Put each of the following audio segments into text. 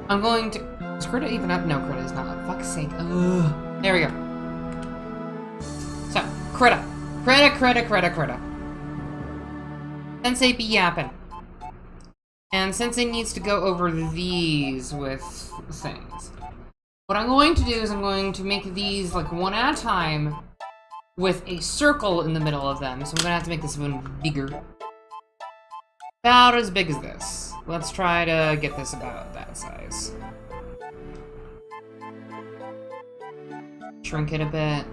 I'm going to... Is Krita even up? No, Krita is not. Fuck's sake. Ugh. There we go. So, Krita. Krita. Sensei be yapping. And Sensei needs to go over these with things. What I'm going to do is I'm going to make these like one at a time with a circle in the middle of them. So I'm gonna have to make this one bigger. About as big as this. Let's try to get this about that size. Shrink it a bit.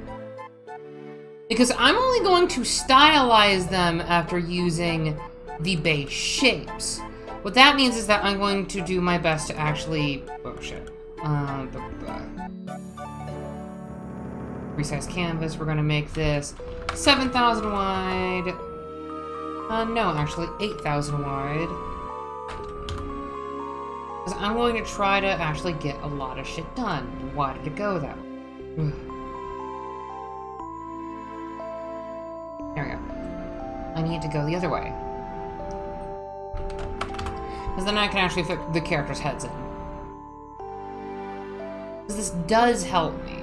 Because I'm only going to stylize them after using the base shapes. What that means is that I'm going to do my best to actually... Oh, shit. Resize canvas. We're going to make this 7,000 wide. No, actually 8,000 wide. Because I'm going to try to actually get a lot of shit done. Why did it go that way? There we go. I need to go the other way. Because then I can actually fit the characters' heads in. Because this does help me.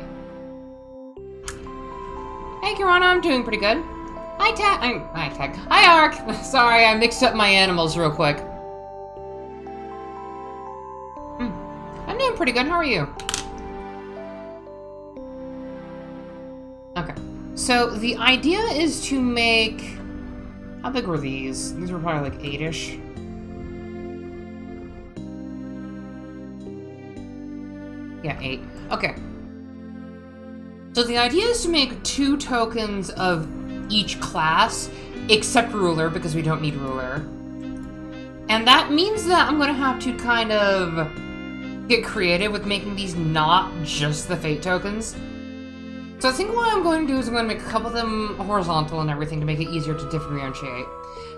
Hey, Kirana, I'm doing pretty good. Hi, Tag. Hi, Ark! Sorry, I mixed up my animals real quick. I'm doing pretty good. How are you? Okay. So, the idea is to make... How big were these? These were probably like 8-ish. Yeah, 8. Okay. So the idea is to make 2 tokens of each class, except ruler, because we don't need ruler. And that means that I'm going to have to kind of get creative with making these not just the fate tokens. So I think what I'm going to do is I'm going to make a couple of them horizontal and everything to make it easier to differentiate.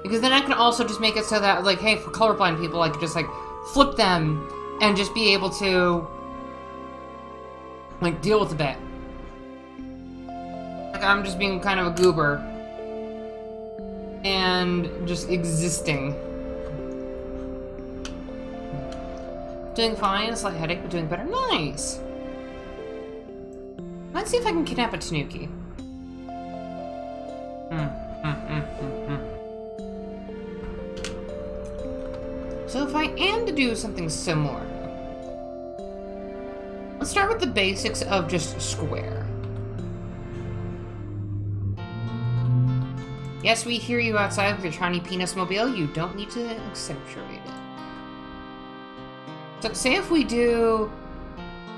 Because then I can also just make it so that, like, hey, for colorblind people, I could just, like, flip them and just be able to, like, deal with a bit. Like, I'm just being kind of a goober. And just existing. Doing fine, a slight headache, but doing better. Nice! Let's see if I can kidnap a Tanuki. So if I am to do something similar, let's start with the basics of just square. Yes, we hear you outside with your shiny penis mobile. You don't need to accentuate it. So say if we do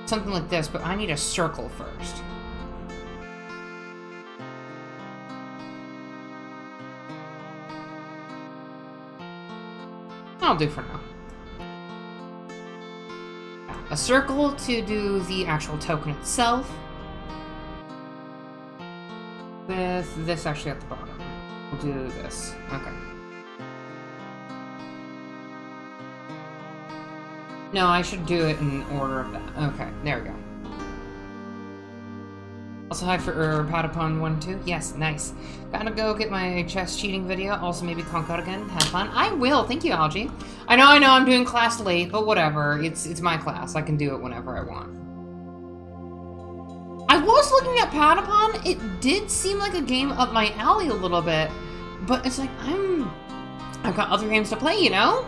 something like this, but I need a circle first. I'll do for now. A circle to do the actual token itself. With this actually at the bottom. We'll do this. Okay. No, I should do it in order of that. Okay, there we go. Also, hi for Patapon 1-2. Yes, nice. Gotta go get my chess cheating video. Also, maybe conk out again. Have fun. I will. Thank you, Algie. I know, I'm doing class late, but whatever. It's my class. I can do it whenever I want. I was looking at Patapon. It did seem like a game up my alley a little bit, but it's like I've got other games to play, you know?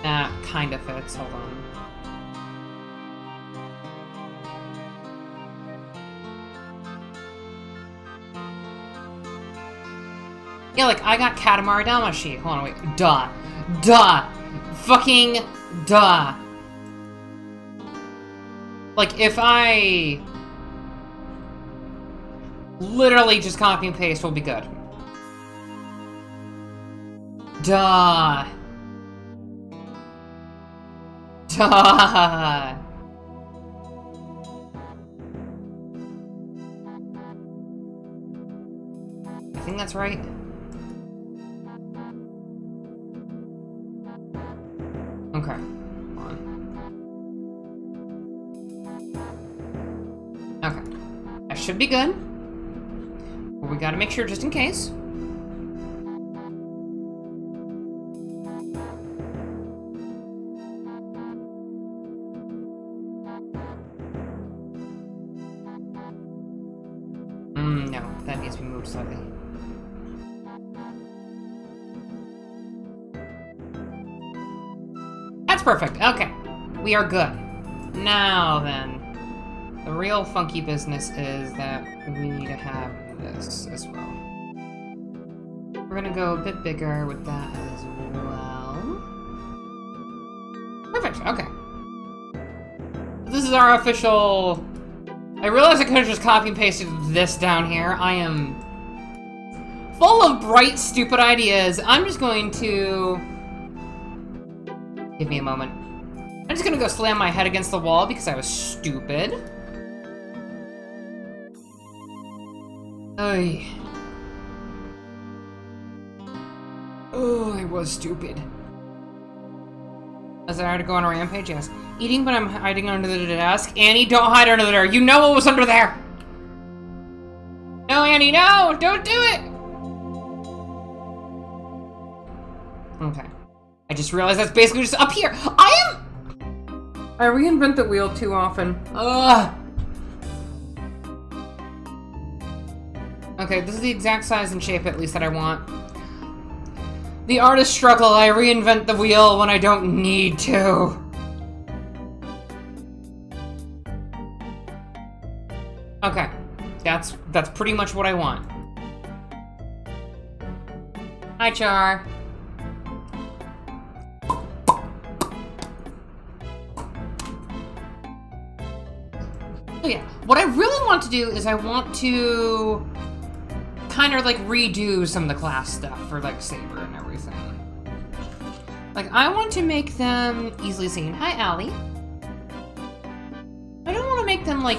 That kind of fits. Hold on. Yeah, like, I got Katamari Damacy. Hold on, wait. Duh. Fucking duh. Like, if I literally just copy and paste, will be good. Duh. I think that's right. Okay. Hold on. should be good. But we gotta make sure just in case. No, that needs to be moved slightly. That's perfect. Okay. We are good. Now then, the real funky business is that we need to have this as well. We're gonna go a bit bigger with that as well. Perfect. Okay. This is our official... I realized I could have just copy and pasted this down here. I am full of bright, stupid ideas. I'm just going to... Give me a moment. I'm just gonna go slam my head against the wall because I was stupid. Oy. Oh, I was stupid. Is it hard to go on a rampage? Yes. Eating, but I'm hiding under the desk. Annie, don't hide under there. You know what was under there. No, Annie, no! Don't do it! Okay. I just realized that's basically just up here. I reinvent the wheel too often. Ugh. Okay, this is the exact size and shape, at least, that I want. The artist struggle. I reinvent the wheel when I don't need to. Okay, that's pretty much what I want. Hi, Char. Oh yeah, what I really want to do is I want to kind of like redo some of the class stuff for like Saber and everything. Like I want to make them easily seen. Hi, Allie. I don't want to make them like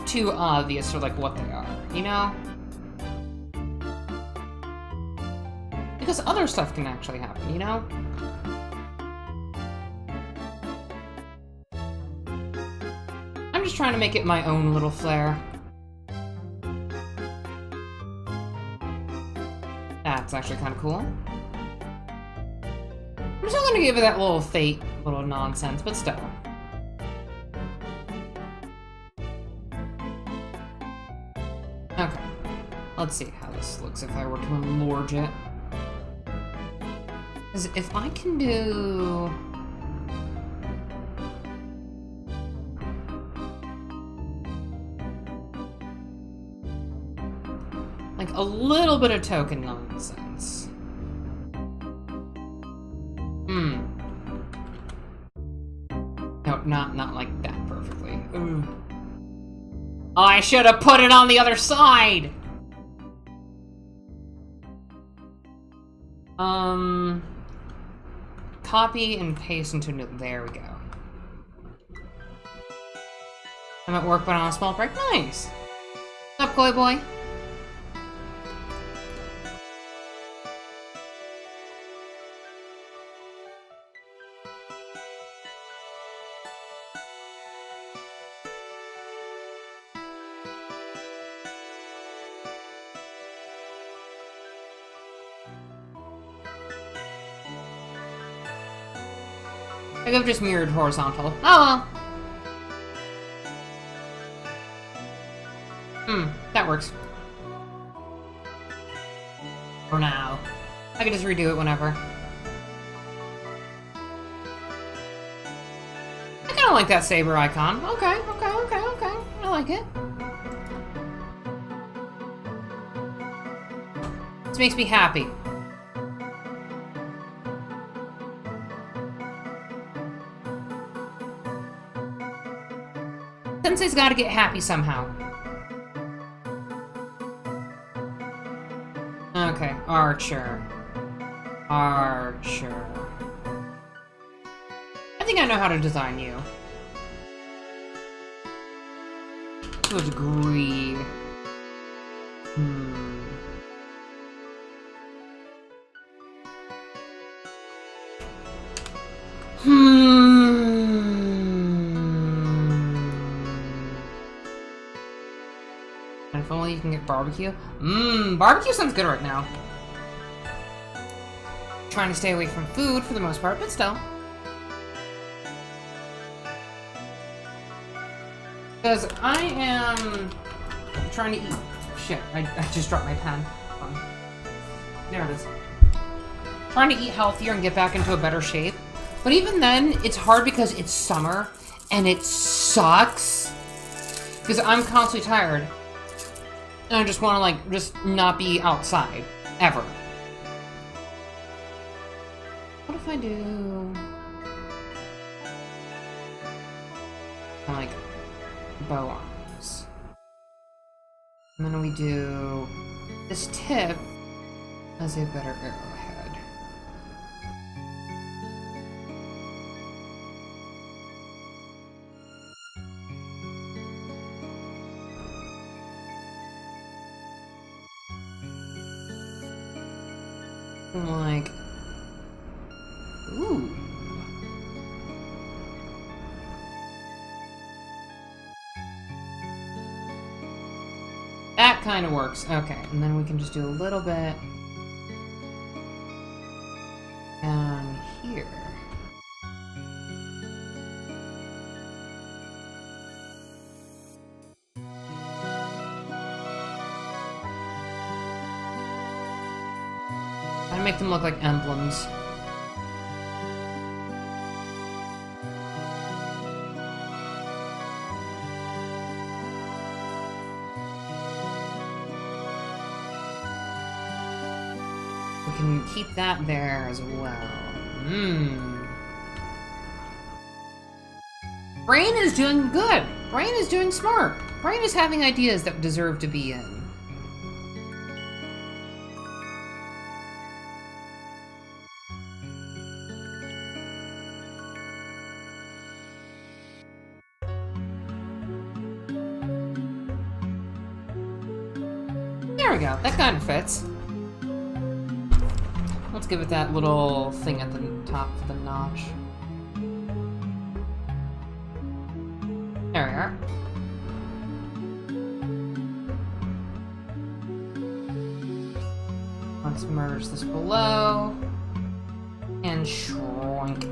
too obvious for like what they are, you know? Because other stuff can actually happen, you know? I'm just trying to make it my own little flair. That's actually kind of cool. I'm still gonna give it that little fate, little nonsense, but still. Okay. Let's see how this looks if I were to enlarge it. Because if I can do... like a little bit of token nonsense. No, not like that perfectly. Ooh. Oh, I should have put it on the other side! Copy and paste into new. There we go. I'm at work, but on a small break. Nice! What's up, Koi Boy? I could have just mirrored horizontal. Oh well. That works. For now. I can just redo it whenever. I kinda like that saber icon. Okay. I like it. This makes me happy. Sensei's gotta get happy somehow. Okay, Archer. Archer. I think I know how to design you. To a degree. If only you can get barbecue. Barbecue sounds good right now. Trying to stay away from food for the most part, but still. Because I am trying to eat. Shit, I just dropped my pen. There it is. Trying to eat healthier and get back into a better shape. But even then, it's hard because it's summer and it sucks. Because I'm constantly tired. And I just want to, like, just not be outside. Ever. What if I do... like, bow arms. And then we do this tip as a better arrowhead. I'm like, ooh. That kind of works. Okay, and then we can just do a little bit down here. Gotta make them look like emblems. Can keep that there as well. Brain is doing good. Brain is doing smart. Brain is having ideas that deserve to be in. There we go. That kind of fits. Let's give it that little thing at the top of the notch. There we are. Let's merge this below and shrink.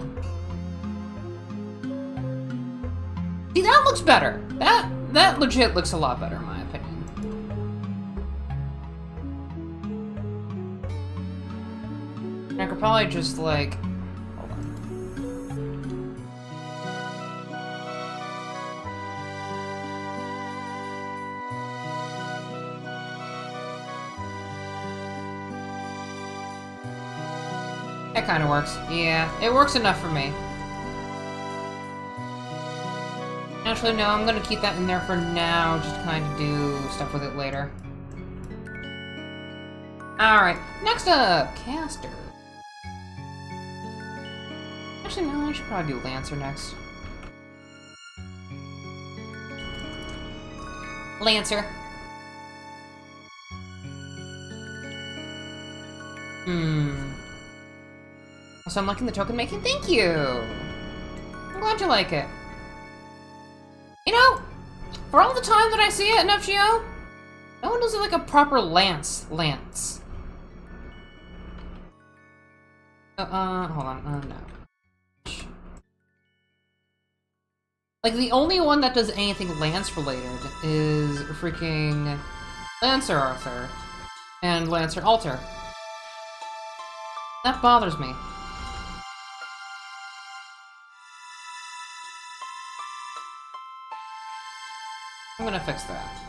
See, that looks better. That legit looks a lot better in my opinion. I could probably just, like... hold on. That kind of works. Yeah, it works enough for me. Actually, no, I'm gonna keep that in there for now, just kind of do stuff with it later. Alright, next up, Caster. Actually, no, I should probably do Lancer next. Lancer. So I'm liking the token making. Thank you! I'm glad you like it. You know, for all the time that I see it in FGO, no one does it like a proper lance. Hold on, no. Like, the only one that does anything Lance-related is freaking Lancer Arthur and Lancer Alter. That bothers me. I'm gonna fix that.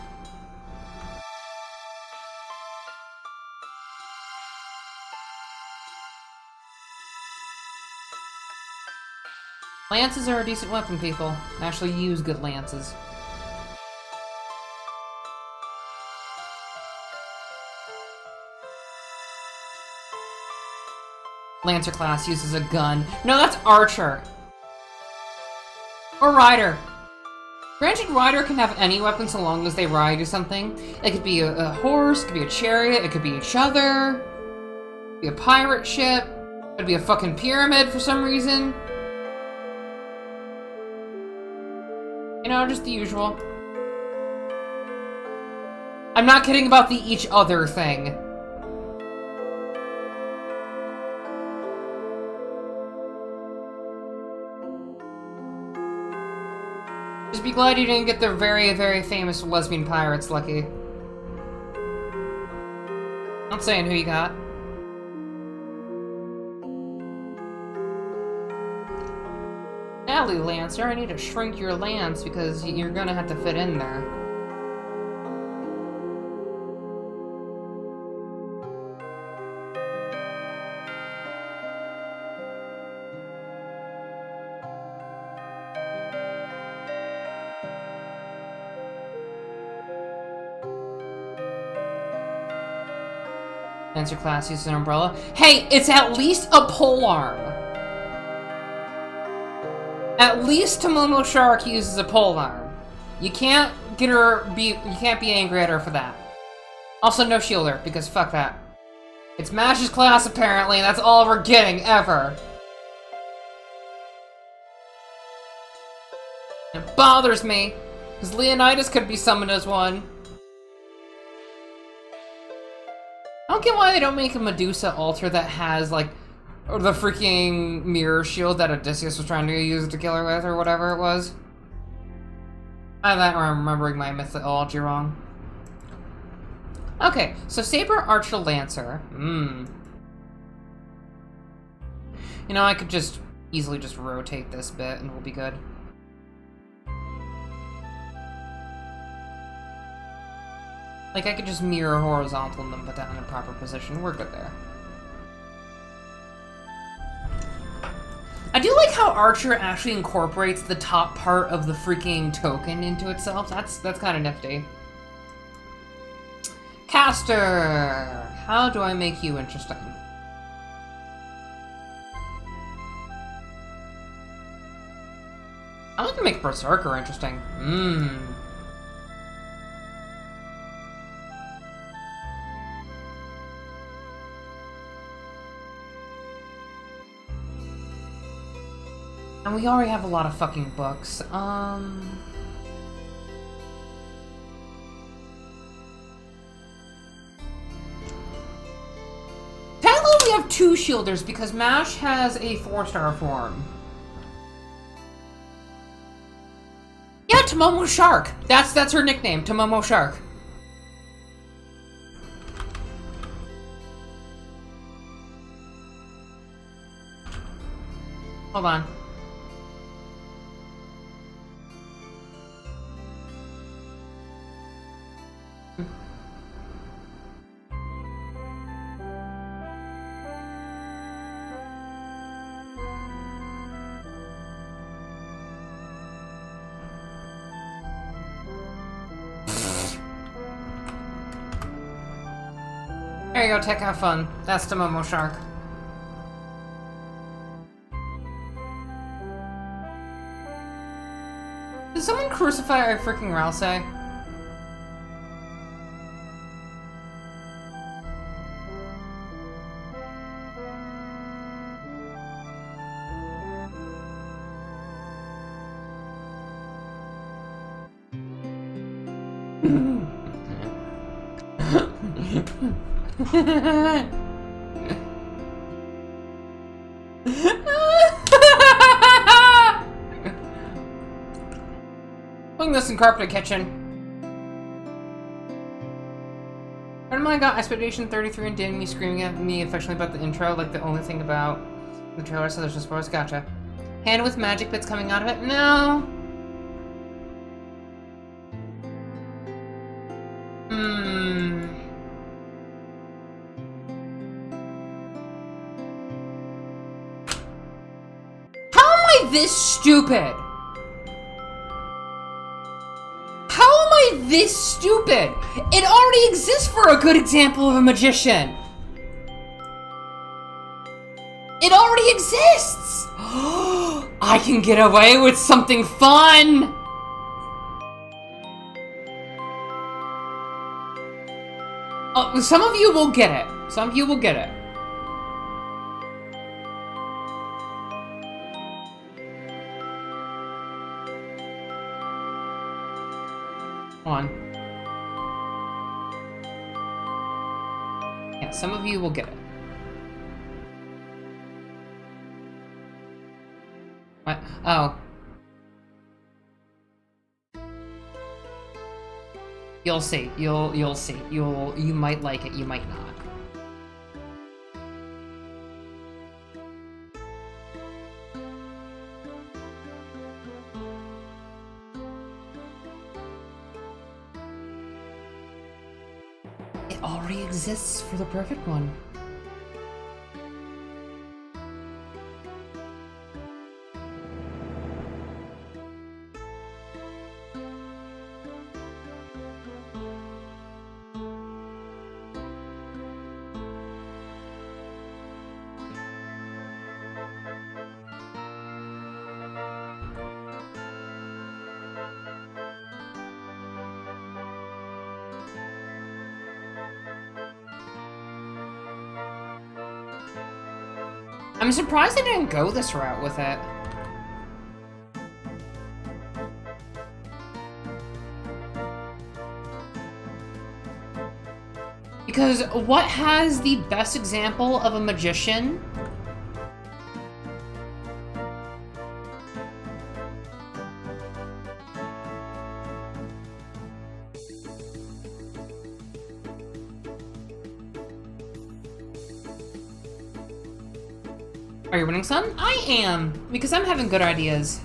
Lances are a decent weapon, people. Actually use good lances. Lancer class uses a gun. No, that's Archer. Or Rider. Granted, Rider can have any weapon so long as they ride or something. It could be a horse, it could be a chariot, it could be each other. It could be a pirate ship. It could be a fucking pyramid for some reason. You know, just the usual. I'm not kidding about the each other thing. Just be glad you didn't get the very, very famous lesbian pirates, Lucky. Not saying who you got. Alley Lancer, I need to shrink your lance because you're gonna have to fit in there. Lancer class uses an umbrella. Hey, it's at least a polearm. At least Tomomo Shark uses a polearm. You can't get her you can't be angry at her for that. Also, no shielder, because fuck that. It's Mash's class apparently, and that's all we're getting ever. It bothers me, because Leonidas could be summoned as one. I don't get why they don't make a Medusa altar that has, like, the freaking mirror shield that Odysseus was trying to use to kill her with, or whatever it was. I'm remembering my mythology wrong. Okay, so Saber, Archer, Lancer. You know, I could just easily just rotate this bit and we'll be good. Like, I could just mirror horizontal and then put that in a proper position. We're good there. I do like how Archer actually incorporates the top part of the freaking token into itself. That's kind of nifty. Caster! How do I make you interesting? I like to make Berserker interesting. And we already have a lot of fucking books. Technically we have 2 shielders because Mash has a 4-star form. Yeah, Tomomo Shark. That's her nickname, Tomomo Shark. Hold on. There you go, Tech, have fun. That's Tomomo Shark. Did someone crucify our freaking Ralsei? Putting this in carpeted kitchen. Oh my god, Expedition 33 and Danny screaming at me affectionately about the intro, like the only thing about the trailer, so there's no spoilers. Gotcha. Hand with magic bits coming out of it? No. This stupid? How am I this stupid? It already exists for a good example of a magician. It already exists. I can get away with something fun. Some of you will get it. Some of you will get it. On. Yeah, some of you will get it. What? Oh. You'll see. You'll see. You might like it, you might not. It already exists for the perfect one. I'm surprised they didn't go this route with it. Because what has the best example of a magician? Are you winning, son? I am, because I'm having good ideas.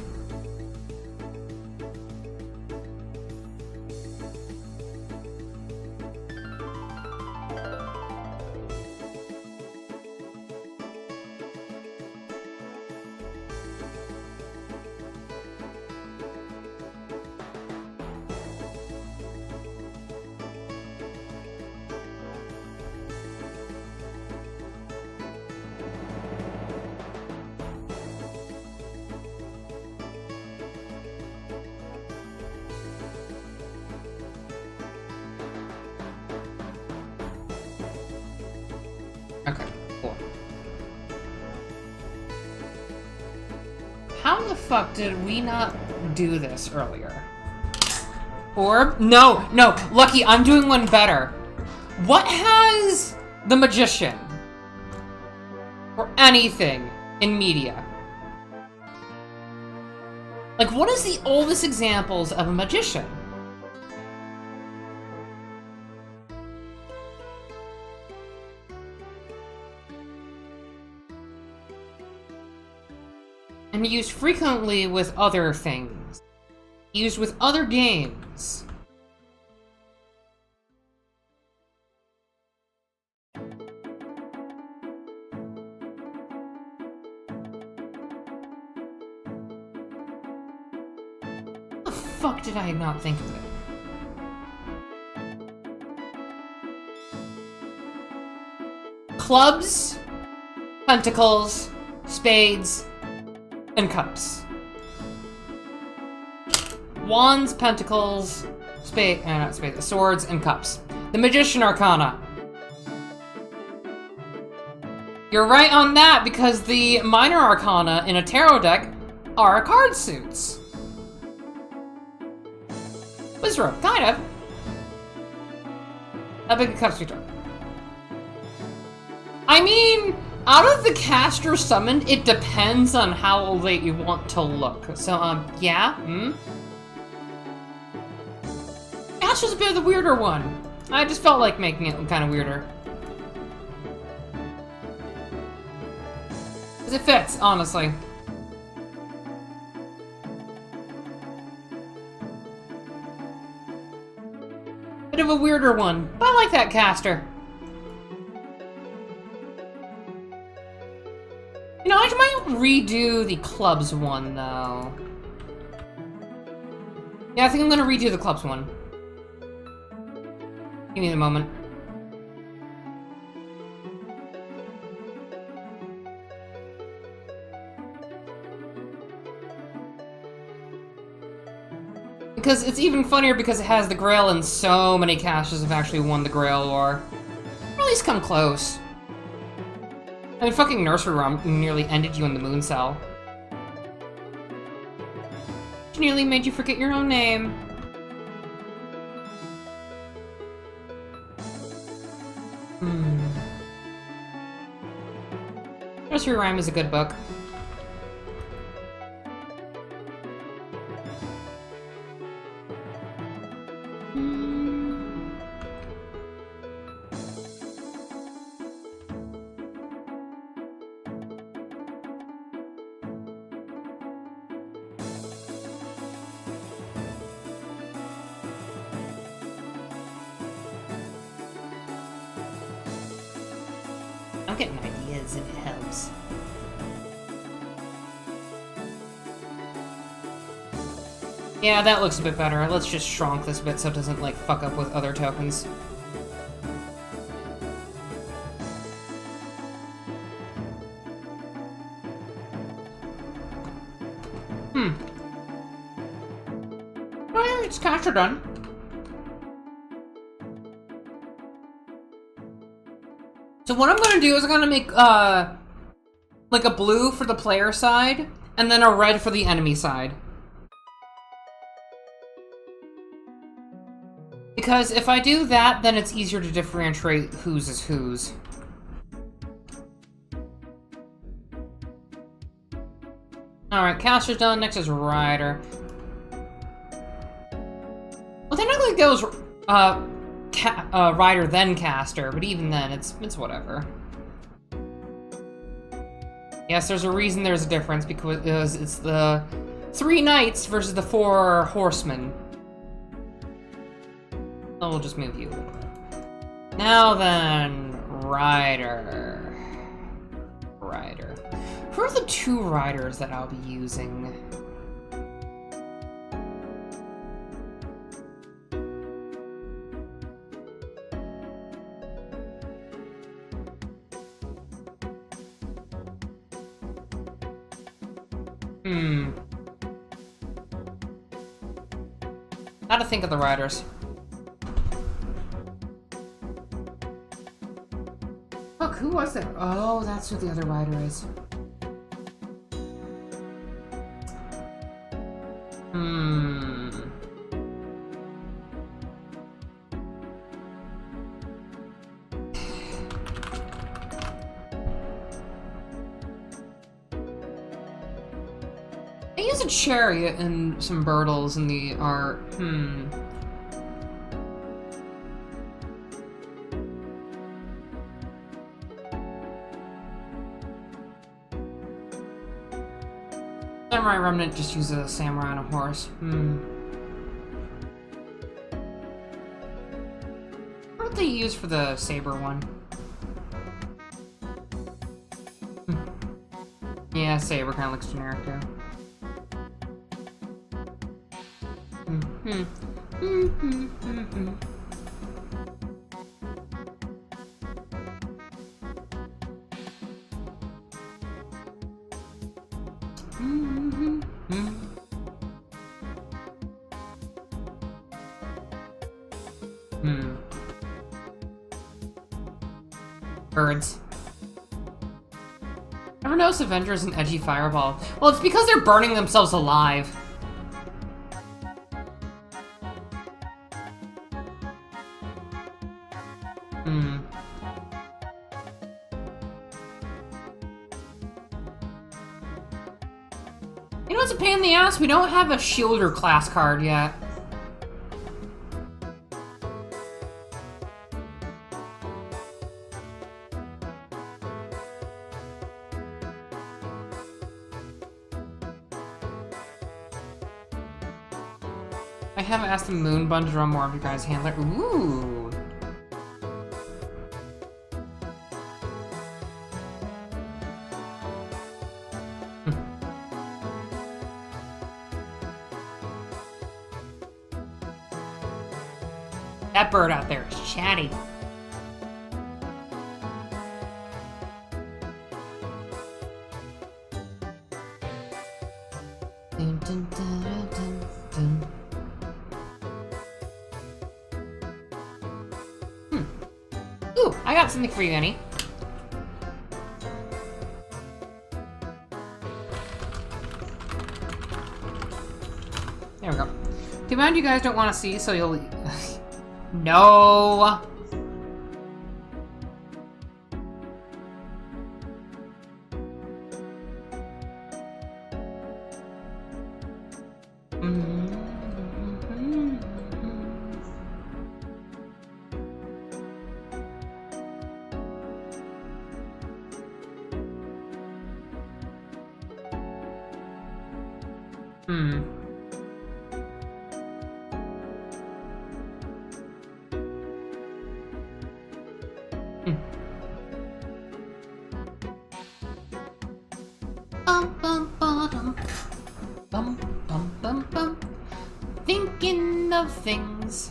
Okay, cool. How the fuck did we not do this earlier? Orb? No, no, Lucky, I'm doing one better. What has the magician? Or anything in media? Like, what is the oldest examples of a magician? And used frequently with other things. Used with other games. How the fuck did I not think of it? Clubs, pentacles, spades, and cups. Wands, pentacles, swords, and cups. The Magician Arcana. You're right on that, because the Minor Arcana in a tarot deck are card suits. Wizard, kind of. How big the cups we took? I mean, out of the caster summoned, it depends on how late you want to look. So, yeah, Caster's a bit of the weirder one. I just felt like making it kind of weirder. Because it fits, honestly. Bit of a weirder one, but I like that caster. You know, I might redo the clubs one, though. Yeah, I think I'm gonna redo the clubs one. Give me a moment. Because it's even funnier because it has the Grail, and so many casters have actually won the Grail lore. Or at least come close. I mean, fucking Nursery Rhyme nearly ended you in the Moon Cell. She nearly made you forget your own name. Nursery Rhyme is a good book. I'm getting ideas and it helps. Yeah, that looks a bit better. Let's just shrunk this a bit so it doesn't, like, fuck up with other tokens. Oh yeah, it's capture done. So what I'm gonna do is I'm gonna make, like a blue for the player side, and then a red for the enemy side. Because if I do that, then it's easier to differentiate whose is whose. Alright, caster's done, next is rider. Well, technically it goes, rider then caster, but even then, it's whatever. Yes, there's a reason there's a difference, because it's the 3 knights versus the 4 horsemen. So we'll just move you. Now then, rider. Rider. Who are the 2 riders that I'll be using? Gotta think of the riders. Look, who was it? Oh, that's who the other rider is. I use a chariot and some Birtles in the art. Samurai Remnant just uses a samurai on a horse. What did they use for the saber one? Yeah, saber kind of looks generic too. Birds. Never noticed Avengers an edgy fireball. Well, it's because they're burning themselves alive. You know what's a pain in the ass? We don't have a Shielder class card yet. I haven't asked the Moon Bun to draw more of you guys' handler. Ooh. That bird out there is chatty. Dun, dun, dun, dun, dun. Ooh, I got something for you, Annie. There we go. Too bad you guys don't want to see, so you'll... No! Hmm. Bum, bum, bum, bum. Thinking of things.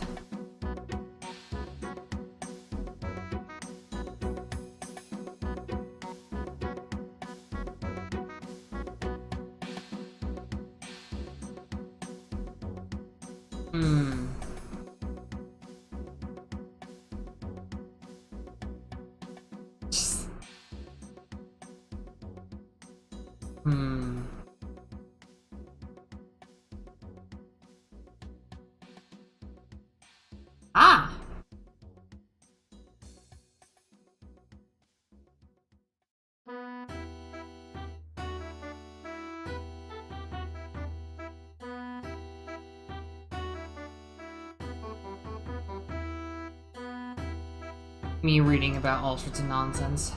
Hmm. Hmm. Ah! Me reading about all sorts of nonsense.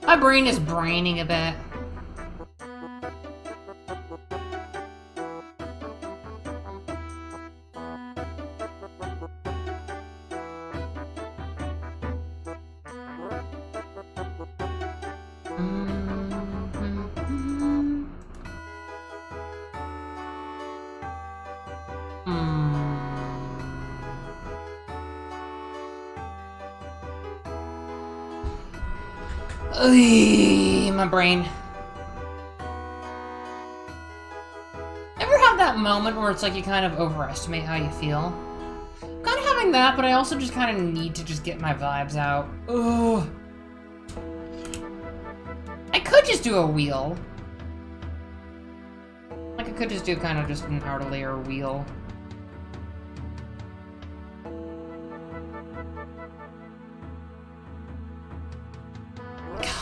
My brain is braining a bit. My brain. Ever have that moment where it's like you kind of overestimate how you feel? Kind of having that, but I also just kind of need to just get my vibes out. Ugh. I could just do a wheel. Like I could just do kind of just an outer layer wheel.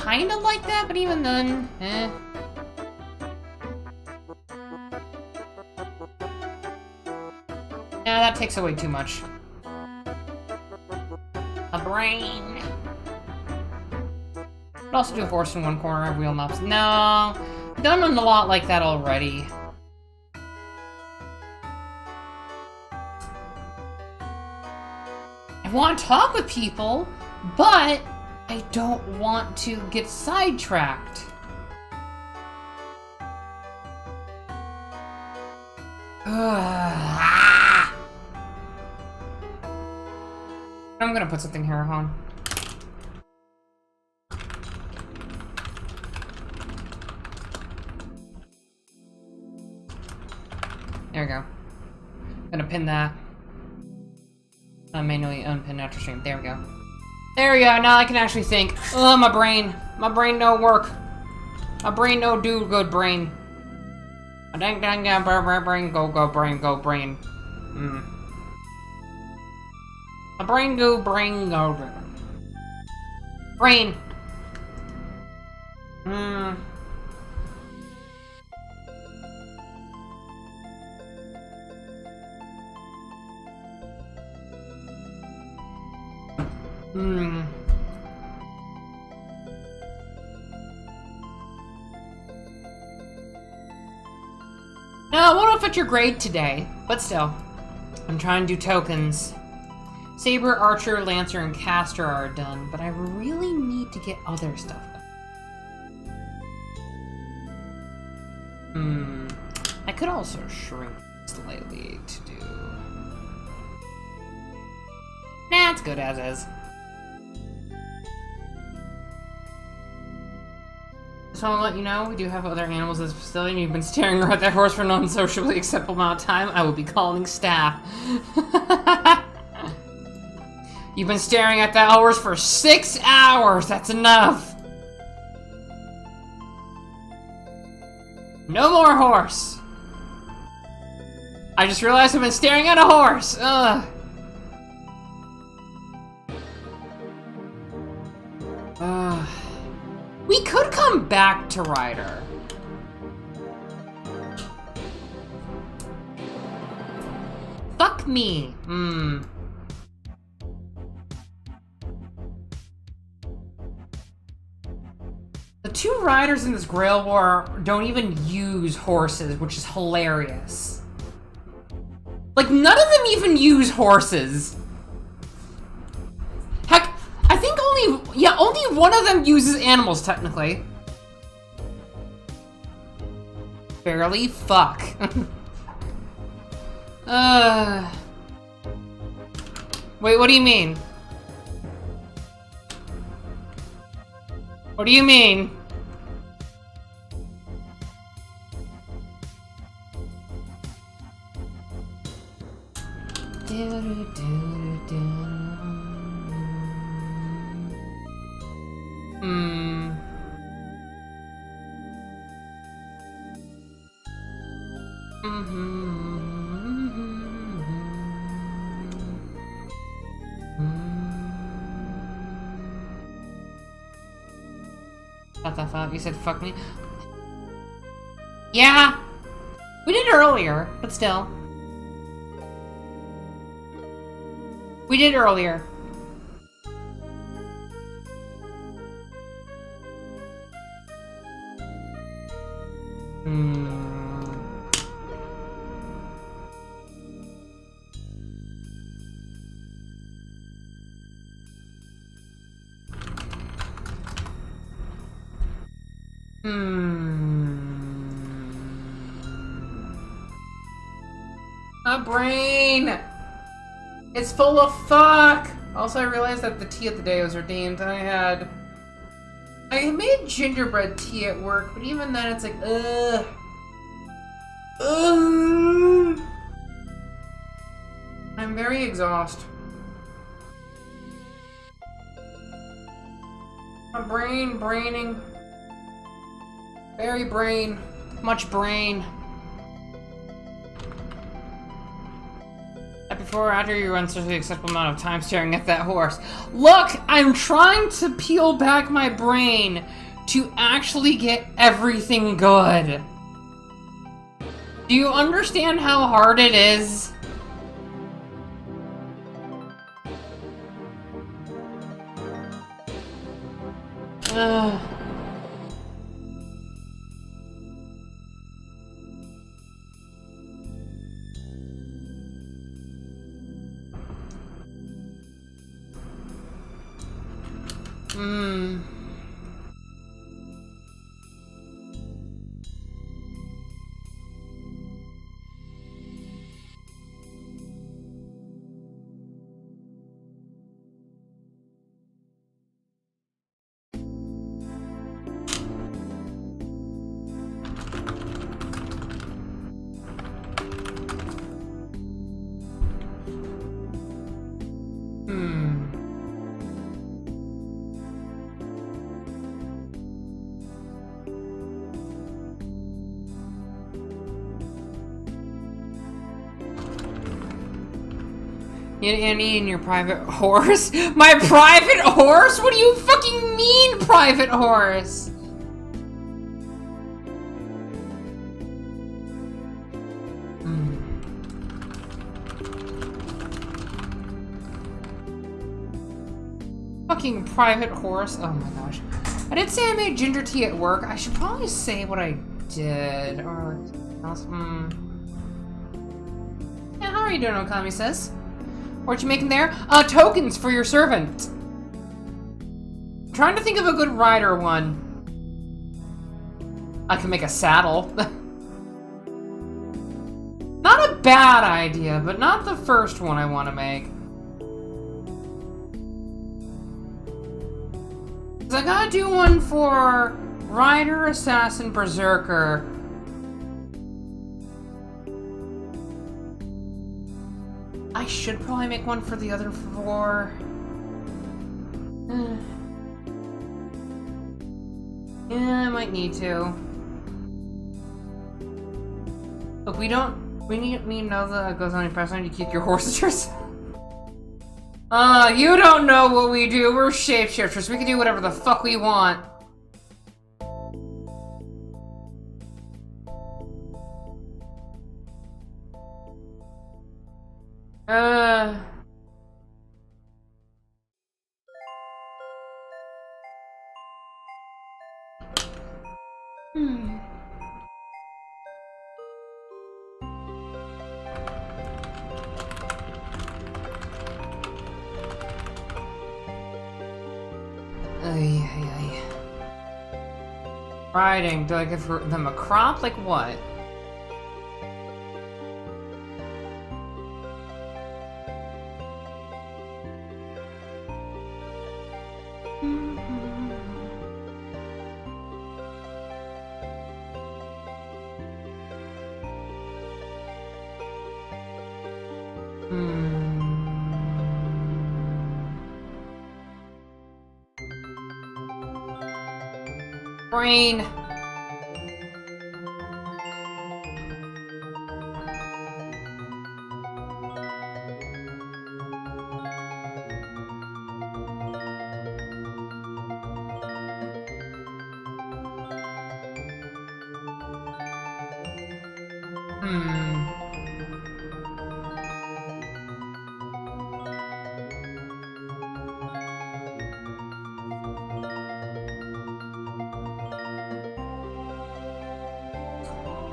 Kinda like that, but even then, eh. Yeah, that takes away too much. A brain. Could also do a horse in one corner, have wheel knobs. No, done a lot like that already. I want to talk with people, but I don't want to get sidetracked. I'm gonna put something here, huh? There we go. Gonna pin that. Manually unpin after stream. There we go. There we go. Now I can actually think. Oh, my brain. My brain no work. My brain no do good brain. Dang dang dang brain go brain go brain. My brain go brain go brain. No, it won't affect your grade today, but still. I'm trying to do tokens. Saber, Archer, Lancer, and Caster are done, but I really need to get other stuff done. I could also shrink slightly to do... Nah, it's good as is. Just want to let you know, we do have other animals at this facility, and you've been staring at that horse for an unsociably acceptable amount of time. I will be calling staff. You've been staring at that horse for 6 hours. That's enough. No more horse. I just realized I've been staring at a horse! Ugh. We could come back to Ryder. Fuck me. The two riders in this Grail War don't even use horses, which is hilarious. Like, none of them even use horses. Heck, I think only one of them uses animals, technically. Barely? Fuck. Wait, what do you mean? What do you mean? What the fuck? You said fuck me? Yeah! We did earlier, but still. We did earlier. My brain! It's full of fuck! Also, I realized that the tea of the day was ordained. I made gingerbread tea at work, but even then it's like, ugh. I'm very exhausted. My braining. Very brain. Much brain. Before or after you run such an acceptable amount of time staring at that horse. Look! I'm trying to peel back my brain to actually get everything good. Do you understand how hard it is? Ugh. Annie and your private horse? My private horse? What do you fucking mean, private horse? Fucking private horse. Oh my gosh. I did say I made ginger tea at work. I should probably say what I did. Or else. Yeah, how are you doing, Okami says? What you making there? Tokens for your servant. I'm trying to think of a good rider one. I can make a saddle. Not a bad idea, but not the first one I want to make. I gotta do one for Rider, Assassin, Berserker. I should probably make one for the other four. Yeah, I might need to. Look, we don't We need me to know that it goes on your person. You keep your horses yourself. You don't know what we do. We're shapeshifters. We can do whatever the fuck we want. Riding. Do I give them a crop? Like what? Brain.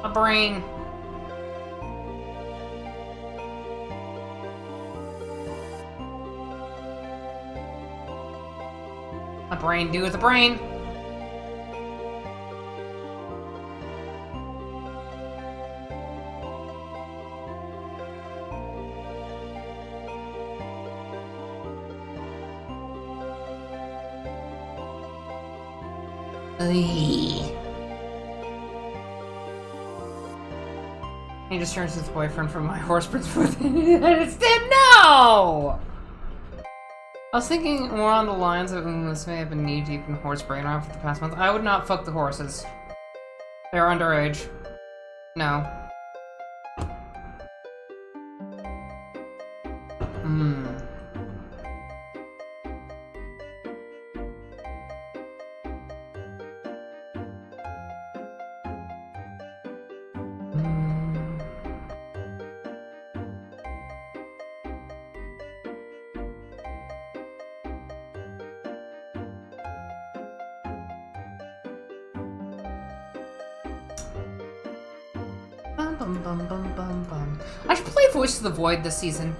A brain. A brain. Do with a brain. He just turns his boyfriend from my horse prince with instead. No! I was thinking more on the lines of this may have been knee deep in horse brain rot for the past month. I would not fuck the horses. They're underage. No. I should play Voice of the Void this season.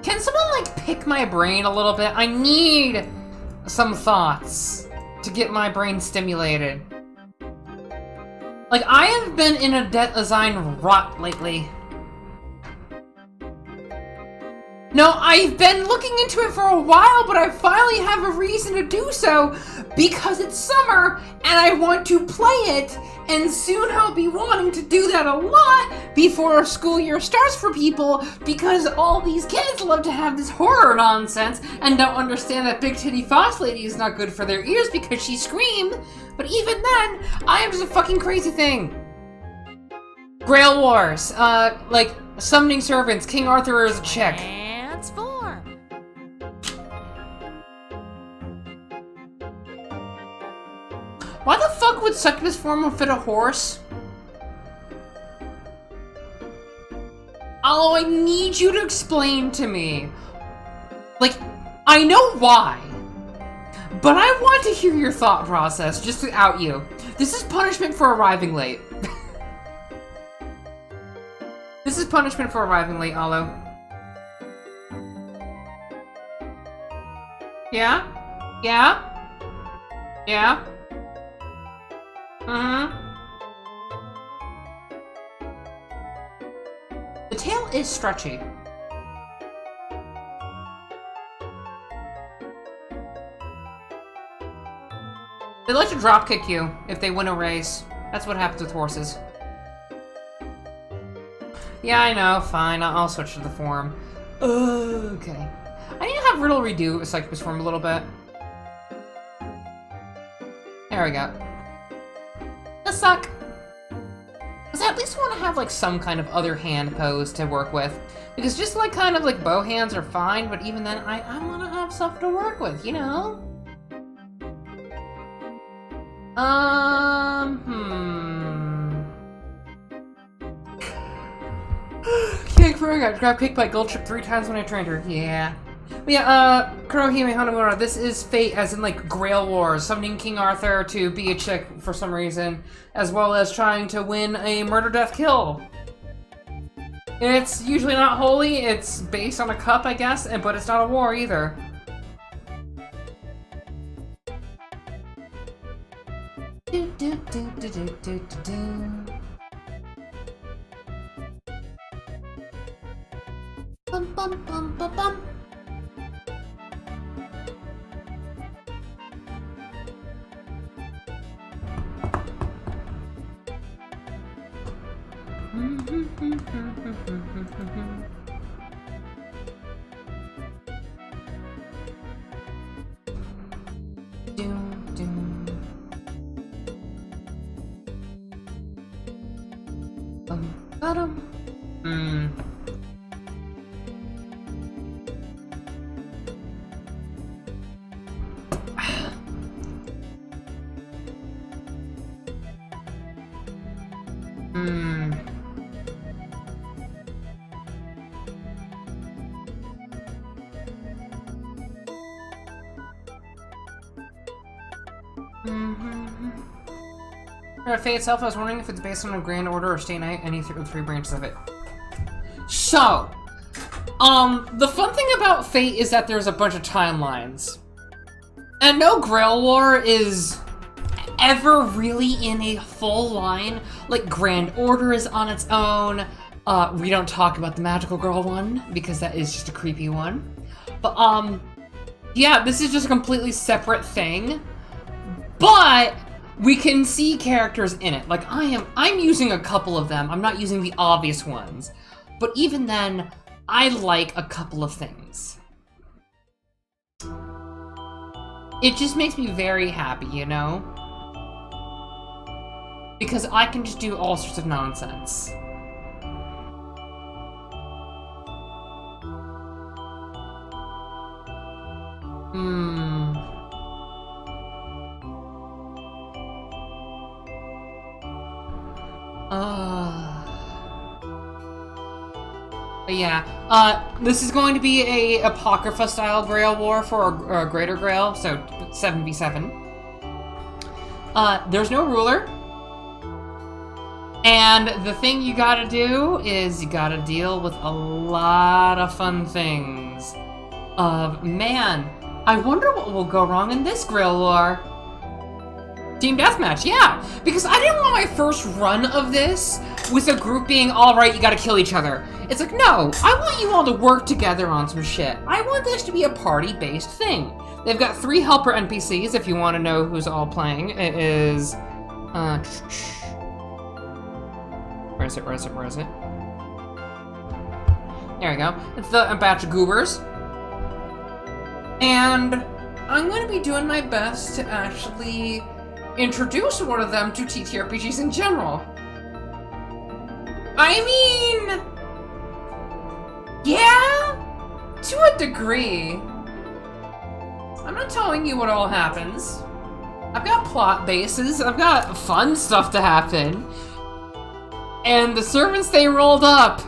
Can someone, like, pick my brain a little bit? I need some thoughts to get my brain stimulated. Like, I have been in a design rut lately. No, I've been looking into it for a while, but I finally have a reason to do so because it's summer and I want to play it, and soon I'll be wanting to do that a lot before school year starts for people because all these kids love to have this horror nonsense and don't understand that Big Titty Fox Lady is not good for their ears because she screamed. But even then, I am just a fucking crazy thing. Grail Wars, like summoning servants, King Arthur is a chick. Why the fuck would succubus form fit a horse? Oh, I need you to explain to me. Like, I know why, but I want to hear your thought process, just to out you. This is punishment for arriving late. This is punishment for arriving late, Alo. Yeah? Yeah? Yeah? The tail is stretchy. They like to dropkick you if they win a race. That's what happens with horses. Yeah, I know. Fine, I'll switch to the form. Okay. I need to have Riddle redo Succubus form a little bit. There we go. This suck. Because I at least want to have, like, some kind of other hand pose to work with. Because just, like, kind of, like, bow hands are fine, but even then, I want to have stuff to work with, you know? King Fur got kicked by Gold Chip 3 times when I trained her. Yeah. But yeah, Kurohime Hanamura, this is fate as in, like, Grail Wars, summoning King Arthur to be a chick for some reason, as well as trying to win a murder, death, kill. It's usually not holy, it's based on a cup, I guess, but it's not a war either. Do, do, do, do, do, do, do. Bum, bum, bum, bum, bum. Fate itself, I was wondering if it's based on a Grand Order or Stay Night, any three branches of it. So, the fun thing about Fate is that there's a bunch of timelines. And no Grail War is ever really in a full line. Like, Grand Order is on its own. We don't talk about the Magical Girl one, because that is just a creepy one. But, yeah, this is just a completely separate thing. But we can see characters in it. Like, I'm using a couple of them. I'm not using the obvious ones. But even then, I like a couple of things. It just makes me very happy, you know? Because I can just do all sorts of nonsense. But yeah, this is going to be a Apocrypha-style Grail War for a Greater Grail, so 7v7. There's no ruler. And the thing you gotta do is you gotta deal with a lot of fun things. Man, I wonder what will go wrong in this Grail War. Team Deathmatch, yeah! Because I didn't want my first run of this with a group being, alright, you gotta kill each other. It's like, no, I want you all to work together on some shit. I want this to be a party-based thing. They've got 3 helper NPCs, if you want to know who's all playing. It is... Where is it? There we go. It's a batch of goobers. And I'm going to be doing my best to actually introduce one of them to TTRPGs in general. I mean... yeah, to a degree. I'm not telling you what all happens. I've got plot bases, I've got fun stuff to happen. And the servants they rolled up.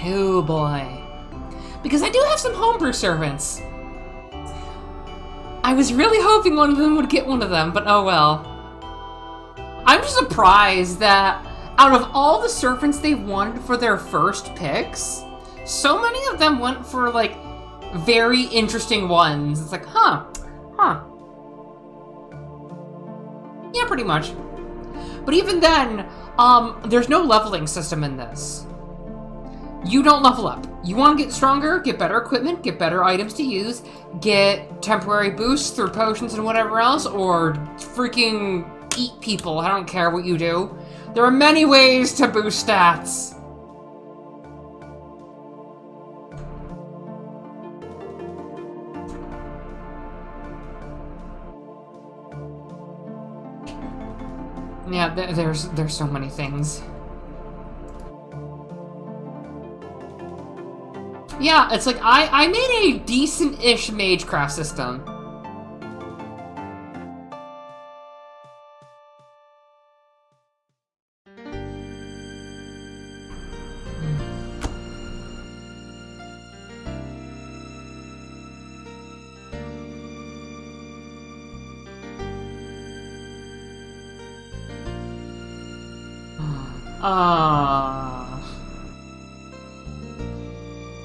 Oh boy. Because I do have some homebrew servants. I was really hoping one of them would get one of them, but oh well. I'm just surprised that out of all the servants they wanted for their first picks, so many of them went for, like, very interesting ones. It's like, huh. Yeah, pretty much. But even then, there's no leveling system in this. You don't level up. You want to get stronger, get better equipment, get better items to use, get temporary boosts through potions and whatever else, or freaking eat people. I don't care what you do. There are many ways to boost stats. Yeah, there's so many things. Yeah, it's like, I made a decent-ish magecraft system.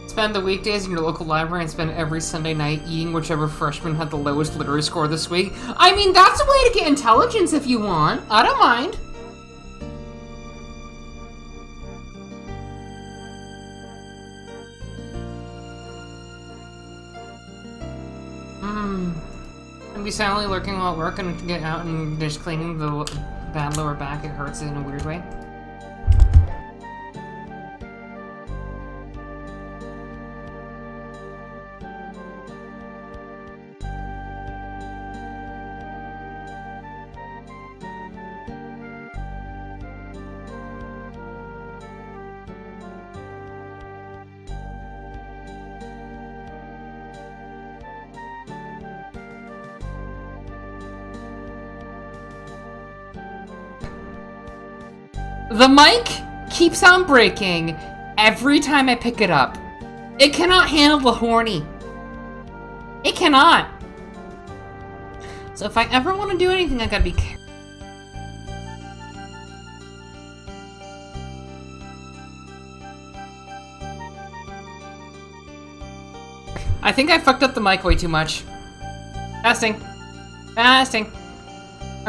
Spend the weekdays in your local library and spend every Sunday night eating whichever freshman had the lowest literary score this week. I mean, that's a way to get intelligence if you want. I don't mind. And be silently lurking while at work and get out and just cleaning the bad lower back. It hurts in a weird way. The mic keeps on breaking every time I pick it up. It cannot handle the horny. It cannot. So if I ever want to do anything, I gotta be careful. I think I fucked up the mic way too much. Testing. Testing.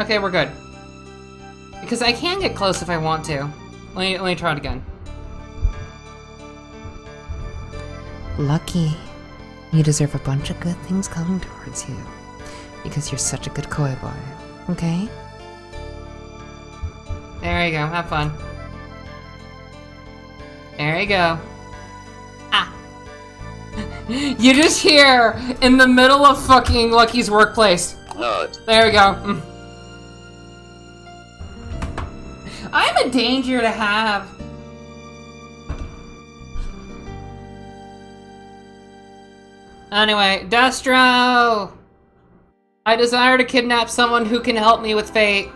Okay, we're good. Because I can get close if I want to. Let me try it again. Lucky. You deserve a bunch of good things coming towards you. Because you're such a good koi boy. Okay? There you go. Have fun. There you go. Ah. You just hear in the middle of fucking Lucky's workplace. There we go. I'm a danger to have. Anyway, Destro! I desire to kidnap someone who can help me with fate.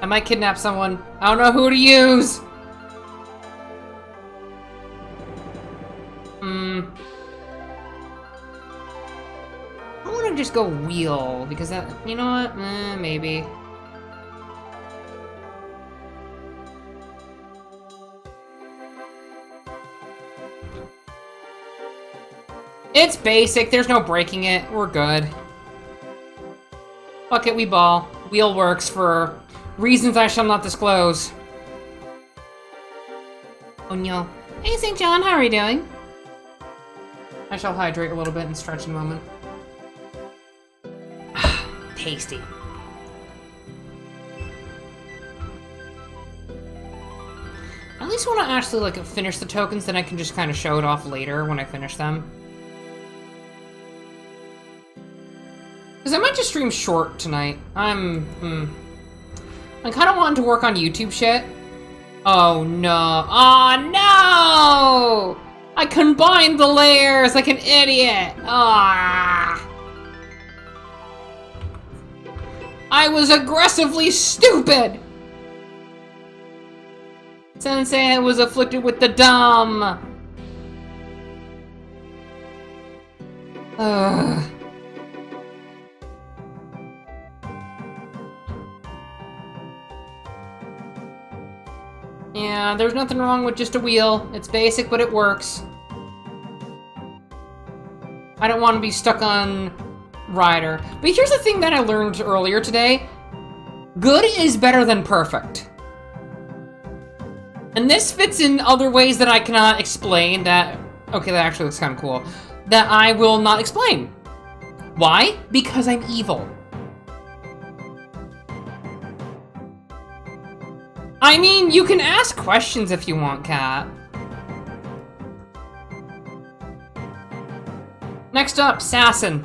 I might kidnap someone. I don't know who to use. I want to just go wheel, because that, you know what? Maybe. It's basic, there's no breaking it. We're good. Fuck it, we ball. Wheel works for reasons I shall not disclose. Oh no. Hey St. John, how are you doing? I shall hydrate a little bit and stretch in a moment. Tasty. I at least want to actually like finish the tokens, then I can just kind of show it off later when I finish them. Because I might just stream short tonight. I'm kind of wanting to work on YouTube shit. Oh no. Oh no! I combined the layers like an idiot! Ah! I was aggressively stupid! Sensei was afflicted with the dumb! Ugh. Yeah, there's nothing wrong with just a wheel. It's basic, but it works. I don't want to be stuck on Rider. But here's the thing that I learned earlier today. Good is better than perfect. And this fits in other ways that I cannot explain that... Okay, that actually looks kind of cool. That I will not explain. Why? Because I'm evil. I mean, you can ask questions if you want, Kat. Next up, Sassin.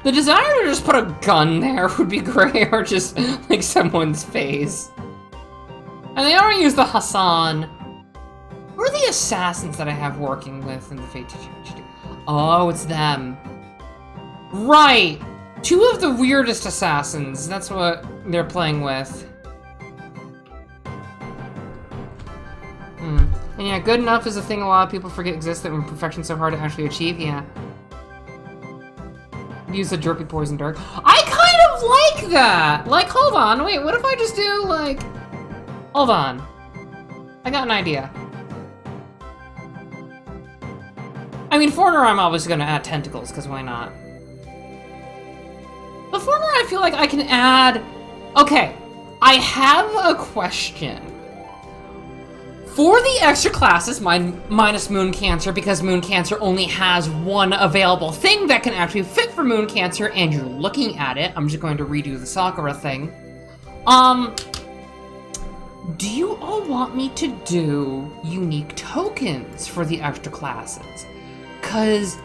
The desire to just put a gun there would be great, or just, like, someone's face. And they already use the Hassan. Who are the assassins that I have working with in the Fate Teacher? Oh, it's them. Right! 2 of the weirdest assassins. That's what they're playing with. And yeah, good enough is a thing a lot of people forget exists, that when perfection's so hard to actually achieve, yeah. Use the derpy poison dark. I kind of like that! Like, hold on, wait, what if I just do, like... Hold on. I got an idea. I mean, Foreigner, I'm obviously gonna add tentacles, because why not? But Foreigner, I feel like I can add... Okay, I have a question. For the extra classes, minus Moon Cancer, because Moon Cancer only has 1 available thing that can actually fit for Moon Cancer, and you're looking at it. I'm just going to redo the Sakura thing. Do you all want me to do unique tokens for the extra classes? Because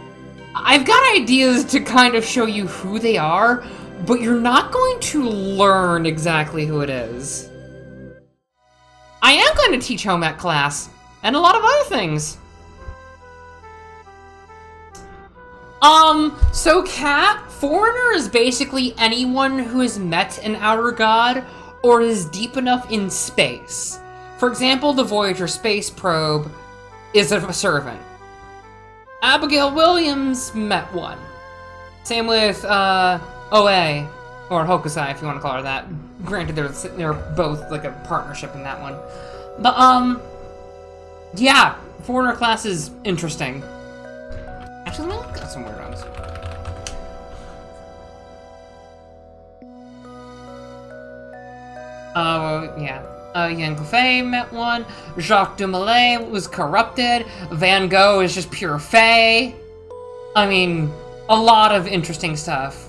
I've got ideas to kind of show you who they are, but you're not going to learn exactly who it is. I am going to teach home ec class, and a lot of other things. So Cat, Foreigner is basically anyone who has met an outer god, or is deep enough in space. For example, the Voyager space probe is a servant. Abigail Williams met one. Same with, OA, or Hokusai, if you want to call her that. Granted, they're both, like, a partnership in that one. But, yeah, Foreigner class is interesting. Actually, let me look at some weird ones. Yeah. Yang Koete met one. Jacques Dumoulin was corrupted. Van Gogh is just pure fae. I mean, a lot of interesting stuff.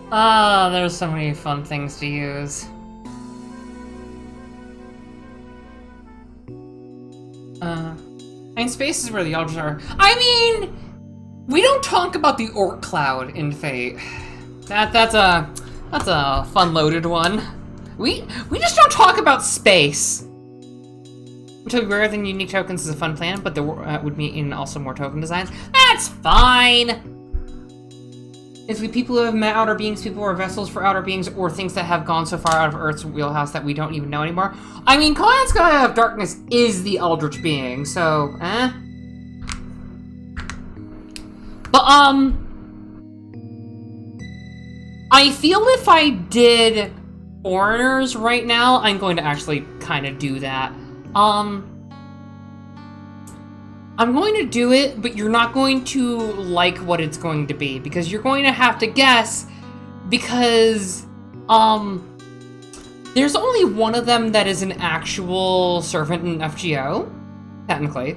Ah, there's so many fun things to use. I mean, space is where the Elders are. I mean, we don't talk about the Orc Cloud in Fate. That's a fun-loaded one. We just don't talk about space. To be rarer than unique tokens is a fun plan, but there would mean also more token designs. That's fine! If we people who have met outer beings, people who are vessels for outer beings, or things that have gone so far out of Earth's wheelhouse that we don't even know anymore. I mean, Koan's Sky of Darkness is the Eldritch being, so, But, I feel if I did Foreigners right now, I'm going to actually kind of do that. I'm going to do it, but you're not going to like what it's going to be, because you're going to have to guess, because, there's only one of them that is an actual servant in FGO, technically.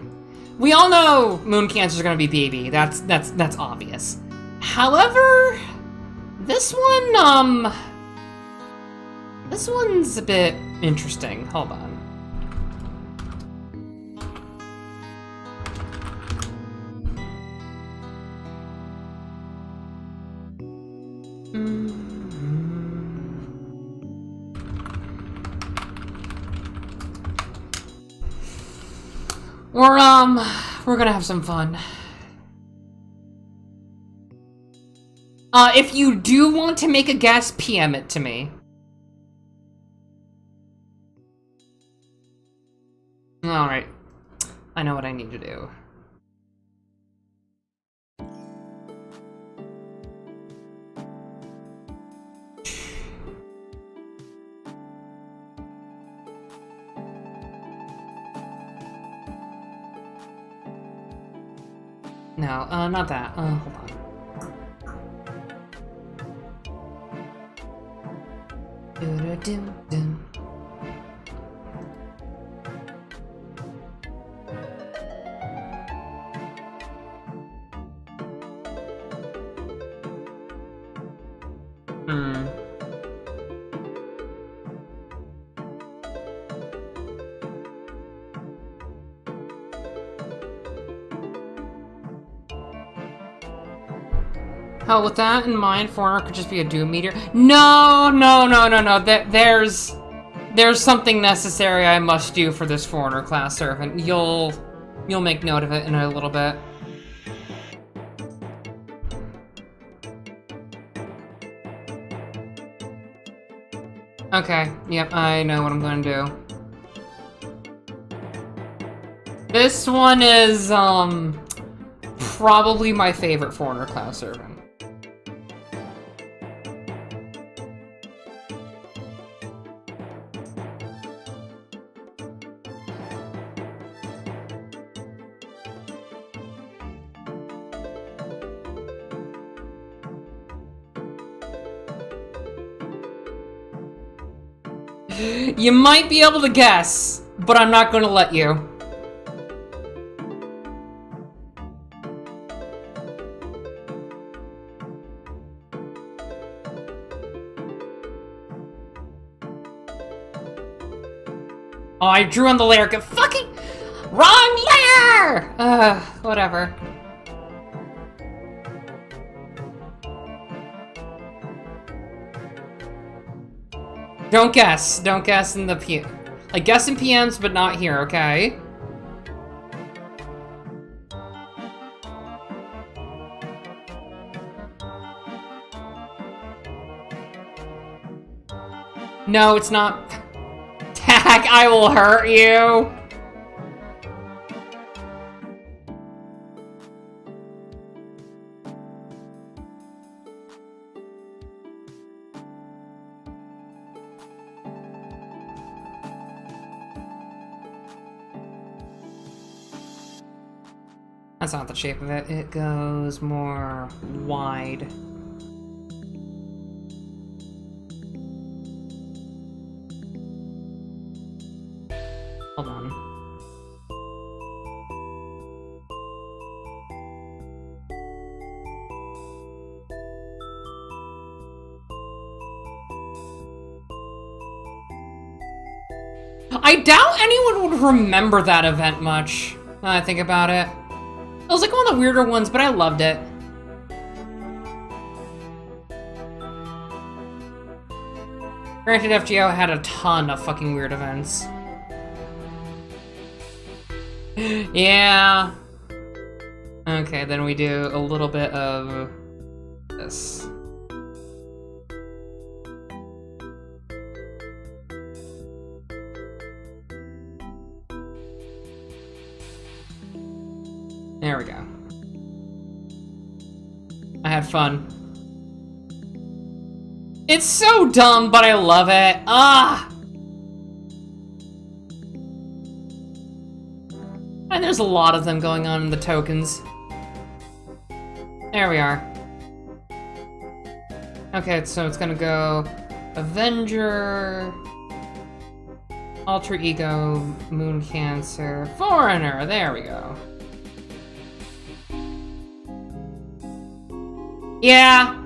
We all know Moon Cancer is going to be BB, that's obvious. However, this one's a bit interesting. Hold on. We're gonna have some fun. If you do want to make a guess, PM it to me. Alright. I know what I need to do. No, not that. Hold on. Do-do-do-do. Hell, with that in mind, Foreigner could just be a Doom Meteor. No. There's something necessary I must do for this Foreigner class servant. You'll make note of it in a little bit. Okay, yep, I know what I'm gonna do. This one is, probably my favorite Foreigner class servant. You might be able to guess, but I'm not going to let you. Oh, I drew on the layer. Fucking wrong layer! Whatever. Don't guess. Don't guess in the PM. Like, guess in PMs, but not here, okay? No, it's not. Tag, I will hurt you. That's not the shape of it. It goes more wide. Hold on. I doubt anyone would remember that event much, when I think about it. It was like one of the weirder ones, but I loved it. Granted, FGO had a ton of fucking weird events. Yeah. Okay, then we do a little bit of this. There we go. I had fun. It's so dumb, but I love it. Ah! And there's a lot of them going on in the tokens. There we are. Okay, so it's gonna go Avenger, Alter Ego, Moon Cancer, Foreigner. There we go. Yeah.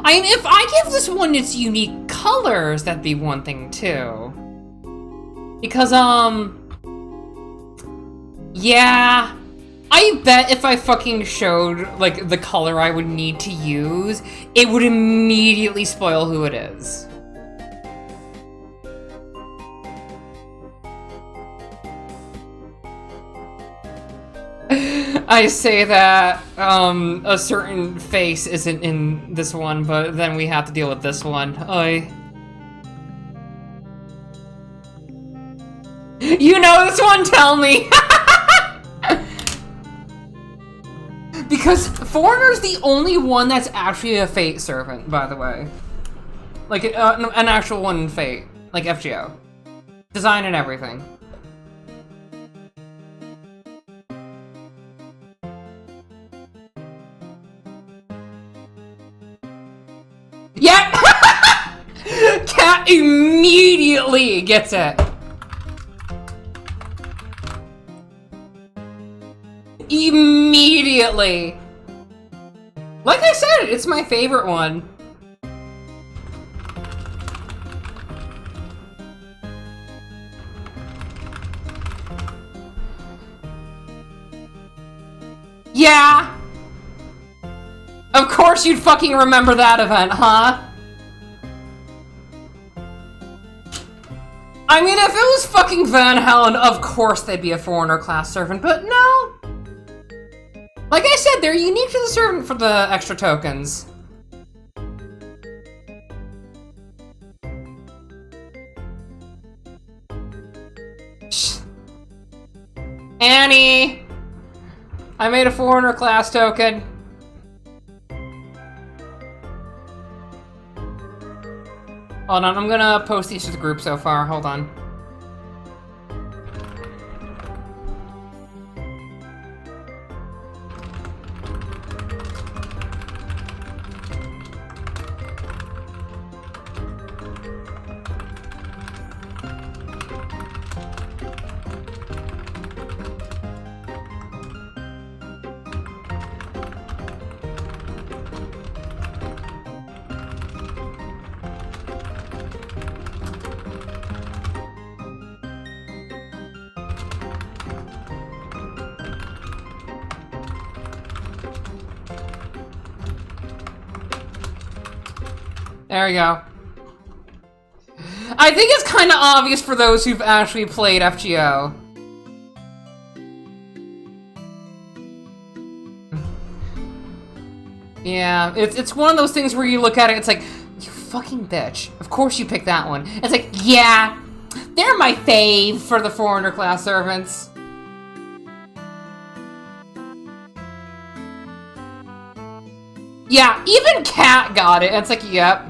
I mean, if I give this one its unique colors, that'd be one thing too. Because, yeah. I bet if I fucking showed, like, the color I would need to use, it would immediately spoil who it is. I say that a certain face isn't in this one, but then we have to deal with this one. Oy. You know this one? Tell me! Because Foreigner's the only one that's actually a Fate servant, by the way. Like, an actual one in Fate. Like FGO. Design and everything. immediately gets it. Immediately. Like I said, it's my favorite one. Yeah! Of course you'd fucking remember that event, huh? I mean, if it was fucking Van Halen, of course they'd be a foreigner class servant, but no! Like I said, they're unique to the servant for the extra tokens. Shh. Annie! I made a foreigner class token. Hold on, I'm gonna post these to the group so far. Hold on. There we go. I think it's kind of obvious for those who've actually played FGO. Yeah, it's one of those things where you look at it, it's like, you fucking bitch. Of course you picked that one. It's like, yeah, they're my fave for the foreigner class servants. Yeah, even Kat got it. It's like, yep.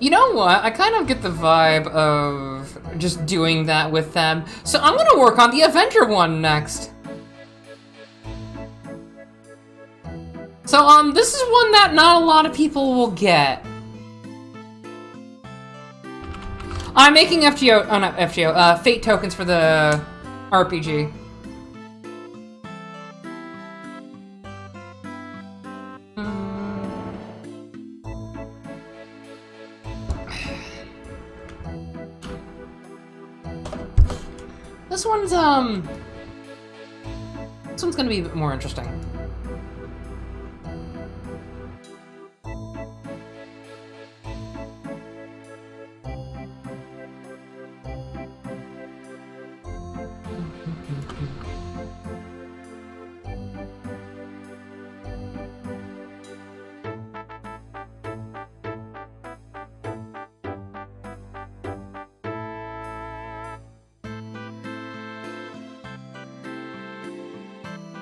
You know what? I kind of get the vibe of just doing that with them. So I'm gonna work on the Avenger one next. So, this is one that not a lot of people will get. I'm making FGO, oh not FGO, Fate tokens for the RPG. This one's gonna be a bit more interesting.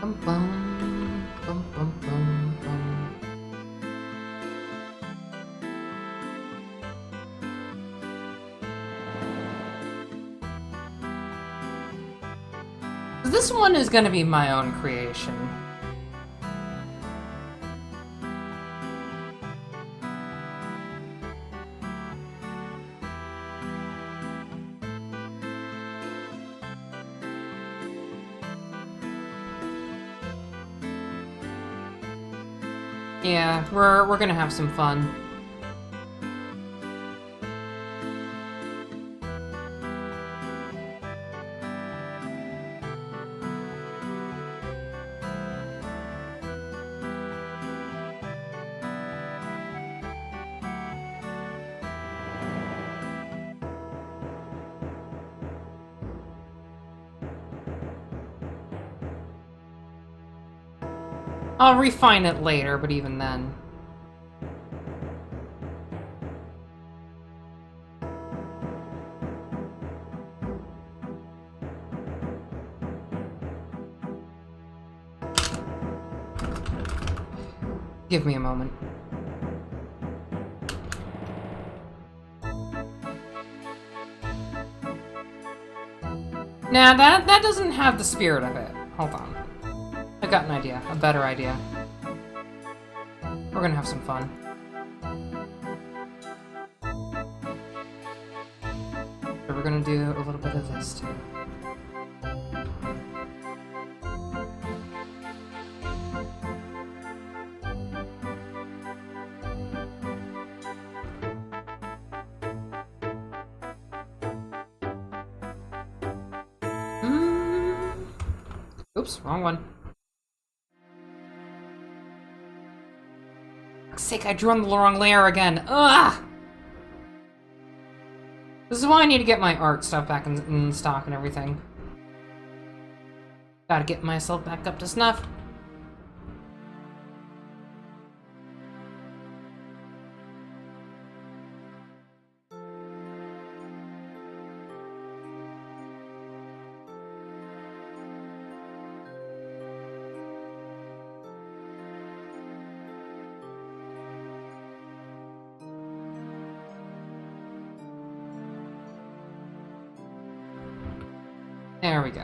Bum, bum, bum, bum, bum, bum. This one is going to be my own creation. Yeah, we're gonna have some fun. I'll refine it later, but even then. Give me a moment. Nah, that doesn't have the spirit of it. Hold on. I got an idea. A better idea. We're gonna have some fun. we're gonna do a little bit of this too. Oops, wrong one. For fuck's sake, I drew on the wrong layer again. Ugh! This is why I need to get my art stuff back in stock and everything. Gotta get myself back up to snuff. There we go.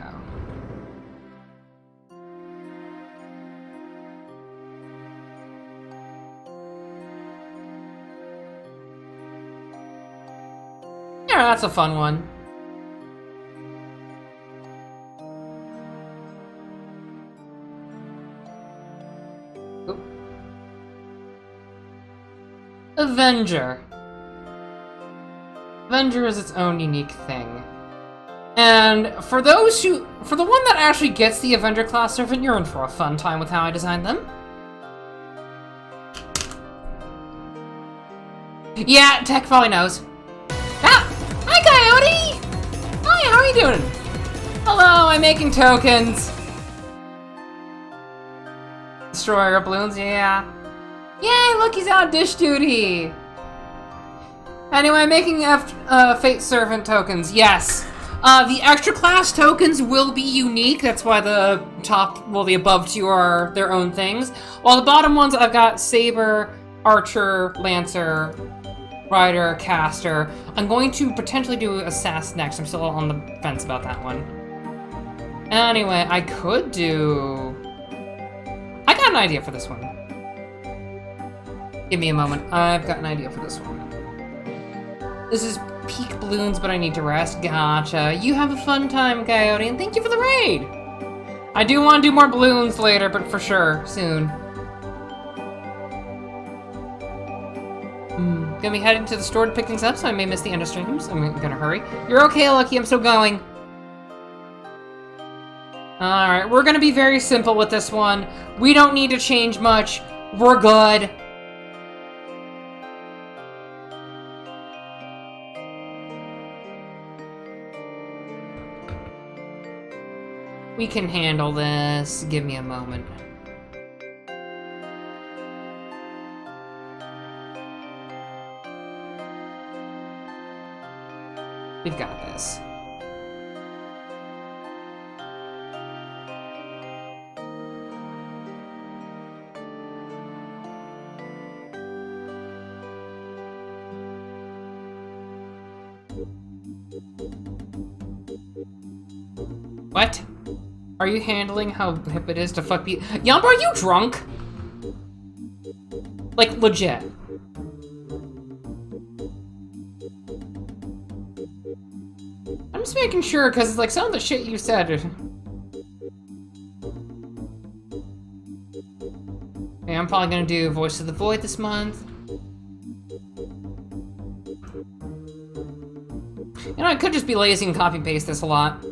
Yeah, that's a fun one. Oop. Avenger. Avenger is its own unique thing. And for the one that actually gets the Avenger class servant, you're in for a fun time with how I designed them. Yeah, Tech probably knows. Ah! Hi, Coyote! Hi, how are you doing? Hello, I'm making tokens. Destroyer balloons, yeah. Yay, look, he's out of dish duty. Anyway, I'm making Fate Servant tokens, yes. The extra class tokens will be unique. That's why the top, well, the above two are their own things. While the bottom ones, I've got Saber, Archer, Lancer, Rider, Caster. I'm going to potentially do Assass next. I'm still on the fence about that one. Anyway, I could do... I got an idea for this one. Give me a moment. I've got an idea for this one. This is peak balloons, but I need to rest. Gotcha. You have a fun time, Coyote, and thank you for the raid! I do want to do more balloons later, but for sure, soon. Gonna be heading to the store to pick things up, so I may miss the end of streams. I'm gonna hurry. You're okay, Lucky, I'm still going. Alright, we're gonna be very simple with this one. We don't need to change much. We're good. We can handle this. Give me a moment. We've got this. What? Are you handling how hip it is to fuck the- Yamba, are you drunk? Like, legit. I'm just making sure, because, like, some of the shit you said... Okay, I'm probably gonna do Voice of the Void this month. You know, I could just be lazy and copy and paste this a lot.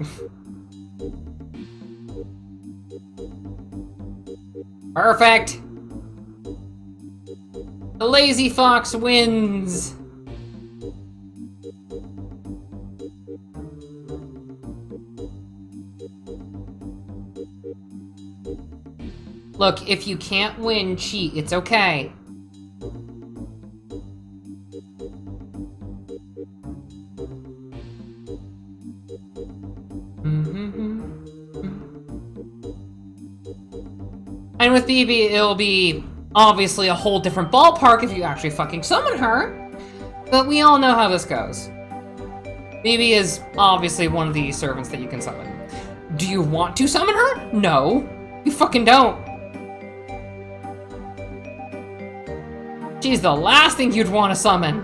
Perfect! The lazy fox wins! Look, if you can't win, cheat. It's okay. And with BB, it'll be obviously a whole different ballpark if you actually fucking summon her. But we all know how this goes. BB is obviously one of the servants that you can summon. Do you want to summon her? No. You fucking don't. She's the last thing you'd want to summon.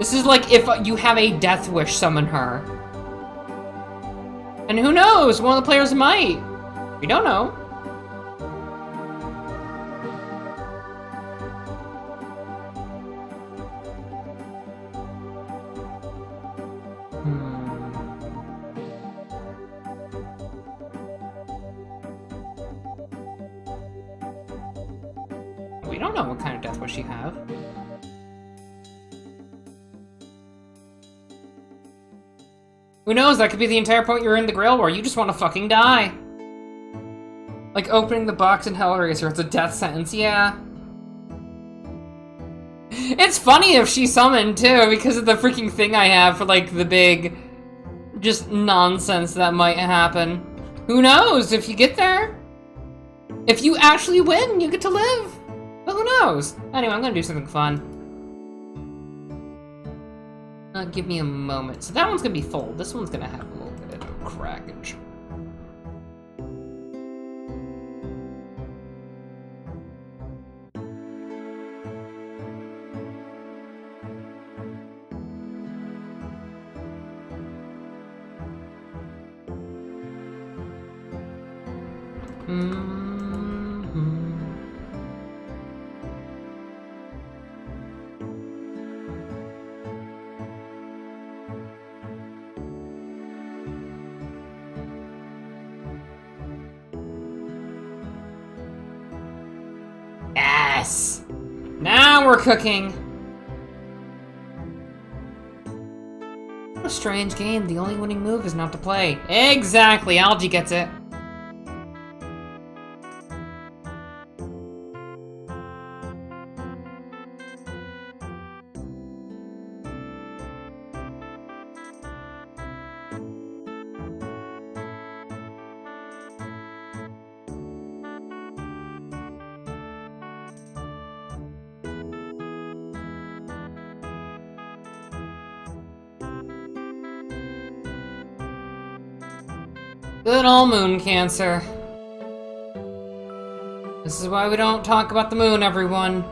This is like if you have a death wish, summon her. And who knows? One of the players might. We don't know. We don't know what kind of death wish you have. Who knows? That could be the entire point you're in the Grail War. You just want to fucking die. Like opening the box in Hellraiser, it's a death sentence, yeah. It's funny if she summoned, too, because of the freaking thing I have for, like, the big, just nonsense that might happen. Who knows if you get there? If you actually win, you get to live. But who knows? Anyway, I'm gonna do something fun. Give me a moment. So that one's gonna be full. This one's gonna have a little bit of crackage. Yes! Now we're cooking! What a strange game. The only winning move is not to play. Exactly, Algie gets it. Good old moon cancer. This is why we don't talk about the moon, everyone.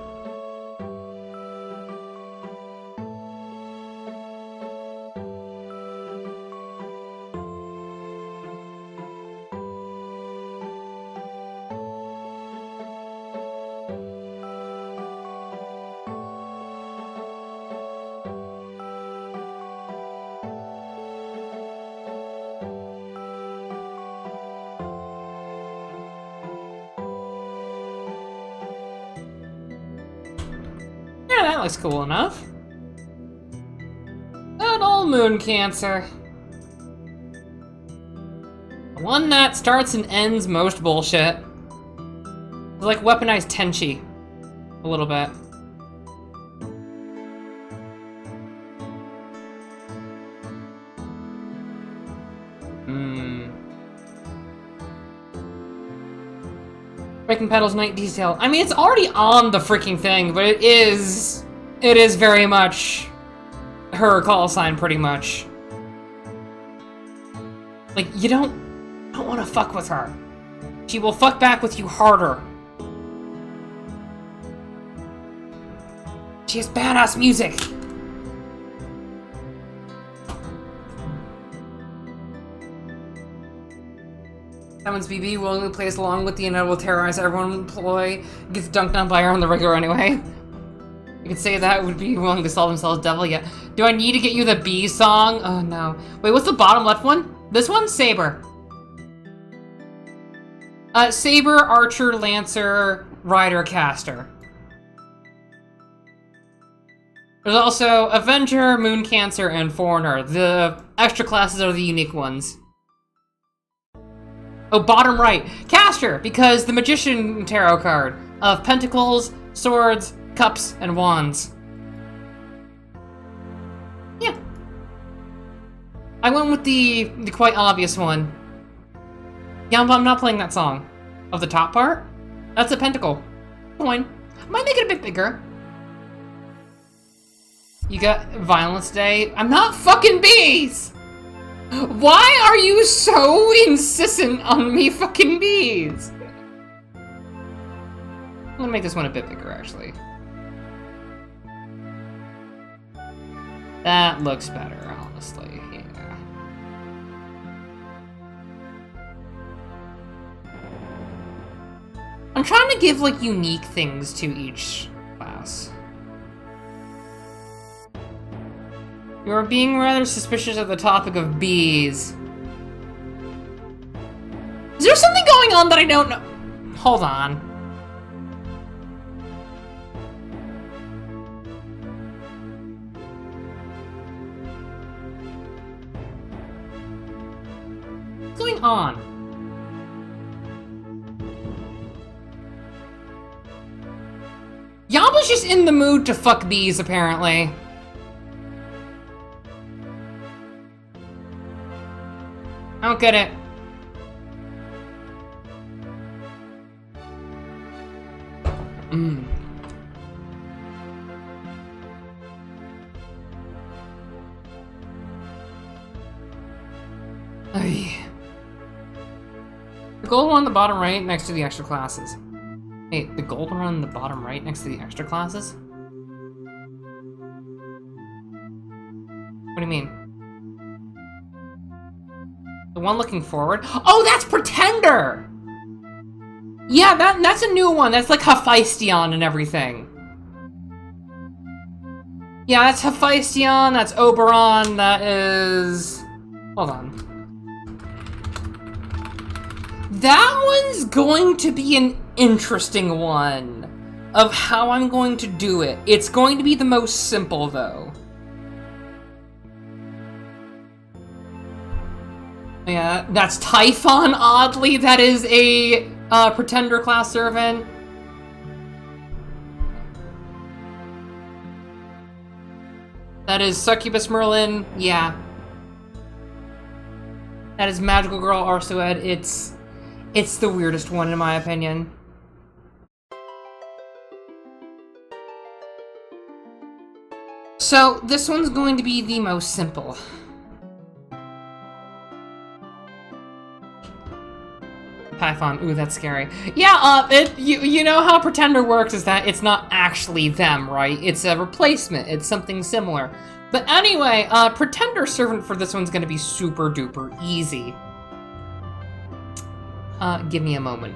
Yeah, that looks cool enough. Good old moon cancer. The one that starts and ends most bullshit. It's like weaponized Tenchi. A little bit. Breaking Petals Night Detail. I mean, it's already on the freaking thing, but it is very much her call sign, pretty much. Like, you don't want to fuck with her. She will fuck back with you harder. She has badass music. Someone's BB willingly plays along with the inevitable terrorize everyone employ, gets dunked on by her on the regular anyway. You could say that would be willing to sell themselves devil yet. Do I need to get you the B song? Oh no. Wait, what's the bottom left one? This one? Saber. Saber, Archer, Lancer, Rider, Caster. There's also Avenger, Moon Cancer, and Foreigner. The extra classes are the unique ones. Oh, bottom right. Caster, because the Magician tarot card of Pentacles, Swords, Cups, and Wands. Yeah. I went with the quite obvious one. Yeah, I'm not playing that song. Of the top part? That's a pentacle. Coin. Might make it a bit bigger. You got Violence Day. I'm not fucking bees! Why are you so insistent on me fucking bees? I'm gonna make this one a bit bigger, actually. That looks better, honestly. Yeah. I'm trying to give, like, unique things to each class. You're being rather suspicious of the topic of bees. Is there something going on that I don't know? Hold on. What's going on? Yaba's just in the mood to fuck bees, apparently. I don't get it. The gold one on the bottom right next to the extra classes. Hey, the gold one on the bottom right next to the extra classes? What do you mean? The one looking forward? Oh, that's Pretender! Yeah, that's a new one. That's like Hephaestion and everything. Yeah, that's Hephaestion, that's Oberon, that is... Hold on. That one's going to be an interesting one of how I'm going to do it. It's going to be the most simple, though. Yeah, that's Typhon, oddly. That is a Pretender class servant. That is Succubus Merlin, yeah. That is Magical Girl Arsoed. It's the weirdest one in my opinion. So, this one's going to be the most simple. Typhon, ooh, that's scary. Yeah, you know how Pretender works is that it's not actually them, right? It's a replacement, it's something similar. But anyway, Pretender servant for this one's gonna be super duper easy. Give me a moment.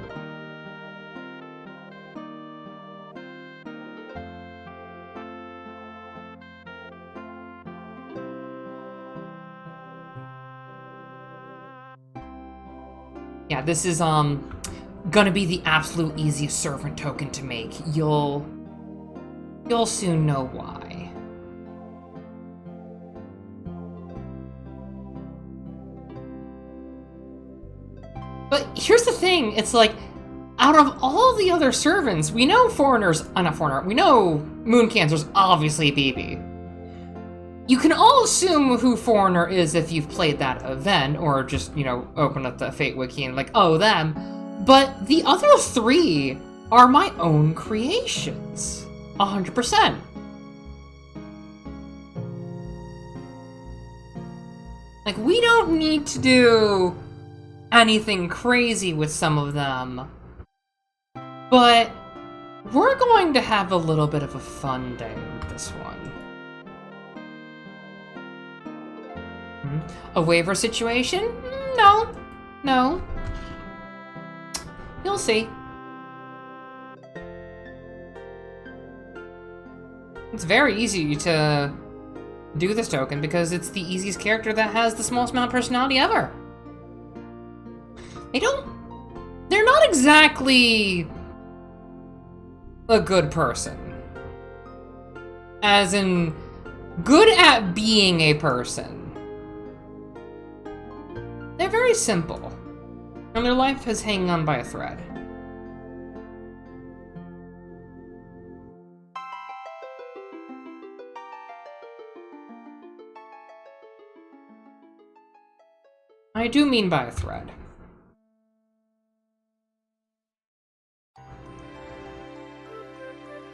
Yeah, this is, gonna be the absolute easiest servant token to make. You'll soon know why. But here's the thing, it's like, out of all the other servants, we know we know Moon Cancer's obviously BB. You can all assume who Foreigner is if you've played that event, or just, you know, open up the Fate Wiki and like, oh, them. But the other three are my own creations. 100%. Like, we don't need to do anything crazy with some of them. But we're going to have a little bit of a fun day with this one. A waiver situation? No. No. You'll see. It's very easy to do this token because it's the easiest character that has the smallest amount of personality ever. They're not exactly a good person. As in, good at being a person. They're very simple, and their life is hanging on by a thread. I do mean by a thread.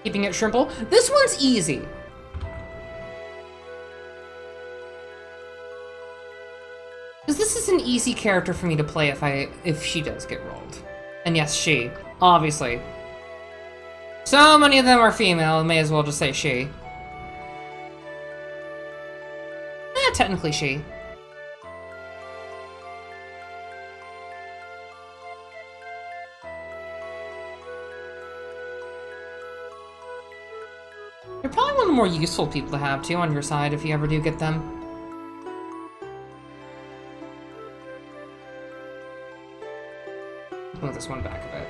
Keeping it simple. This one's easy. Because this is an easy character for me to play if she does get rolled. And yes, she. Obviously. So many of them are female, may as well just say she. Yeah, technically she. You're probably one of the more useful people to have, too, on your side if you ever do get them. Move this one back a bit.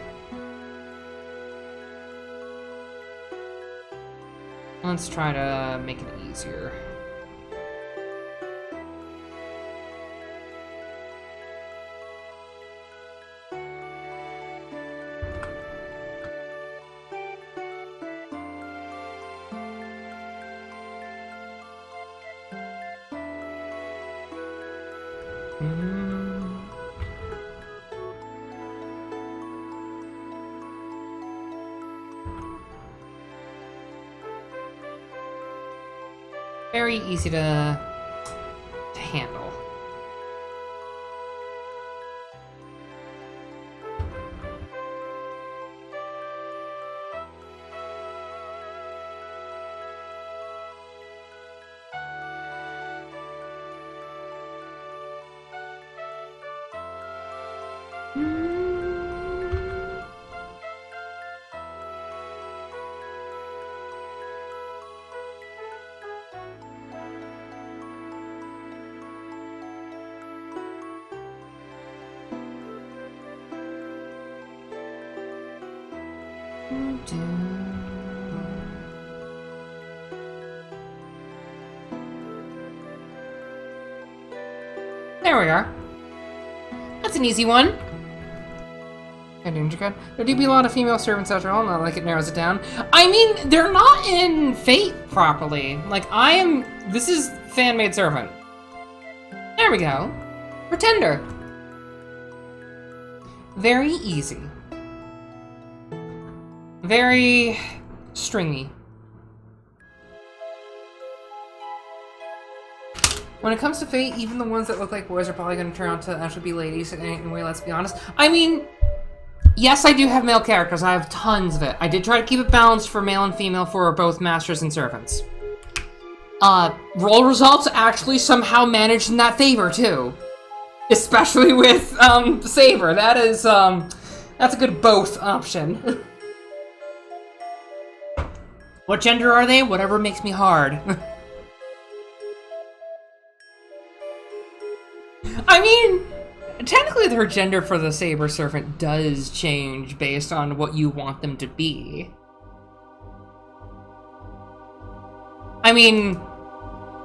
Let's try to make it easier. Very easy to handle. There we are. That's an easy one. Hey, Danger Cut. There do be a lot of female servants after all, not like it narrows it down. I mean, they're not in Fate properly. Like, this is fan-made servant. There we go. Pretender. Very easy. Very stringy. When it comes to Fate, even the ones that look like boys are probably going to turn out to actually be ladies anyway, let's be honest. I mean, yes, I do have male characters. I have tons of it. I did try to keep it balanced for male and female for both masters and servants. Roll results actually somehow managed in that favor, too. Especially with, Saber. That is, that's a good both option. What gender are they? Whatever makes me hard. I mean, technically their gender for the Saber Servant does change based on what you want them to be. I mean,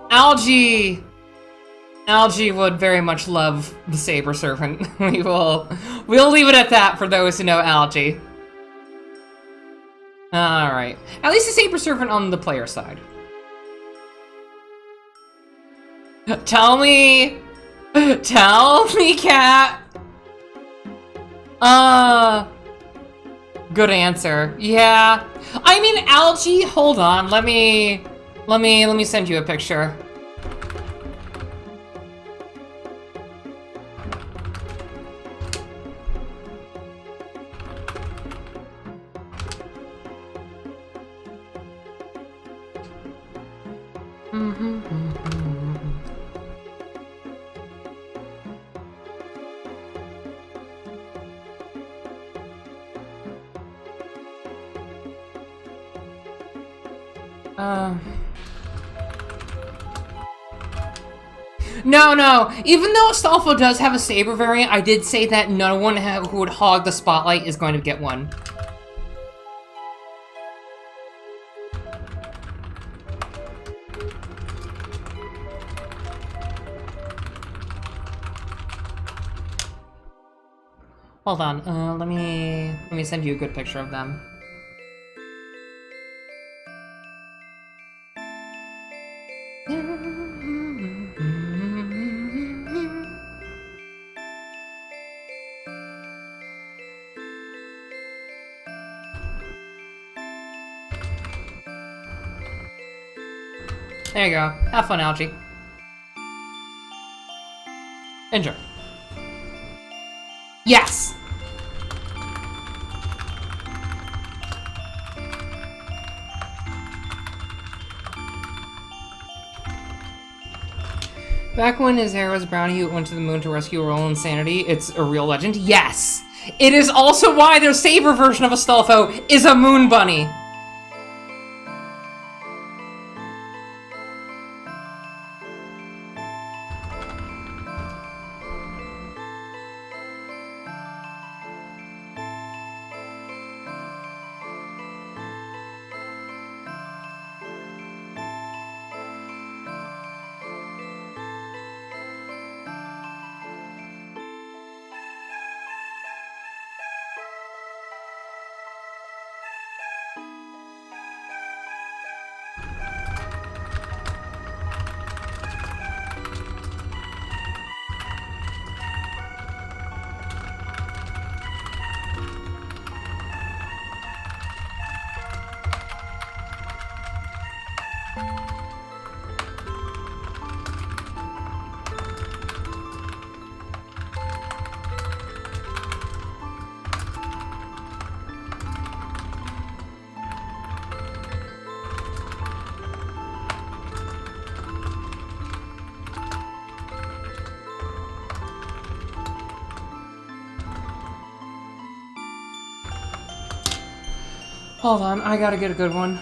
Algie would very much love the Saber Servant. We'll leave it at that for those who know Algie. Alright. At least the Saber Servant on the player side. Tell me, Cat. Good answer. Yeah. I mean, Algie, hold on. Let me send you a picture. No. Even though Astolfo does have a Saber variant, I did say that no one who would hog the spotlight is going to get one. Hold on, let me send you a good picture of them. There you go. Have fun, Algie. Enjoy. Yes! Back when his hair was brown, he went to the moon to rescue Roland's sanity. It's a real legend. Yes! It is also why their saber version of Astolfo is a moon bunny. Hold on, I gotta get a good one.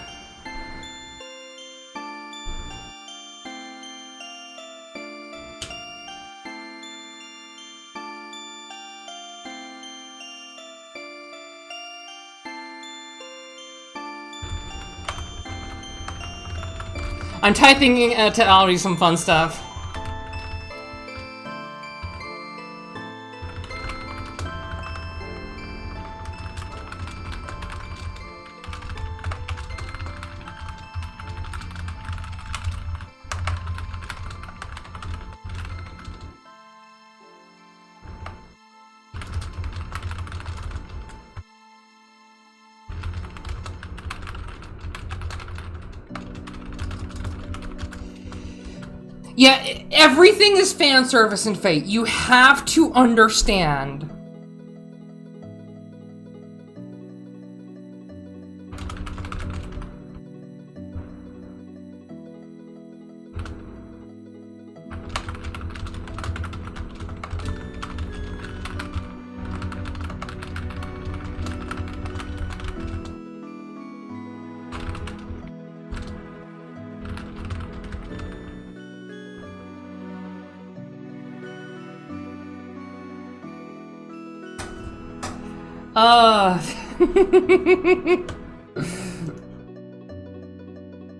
I'm typing to Already some fun stuff. Yeah, everything is fan service in Fate. You have to understand.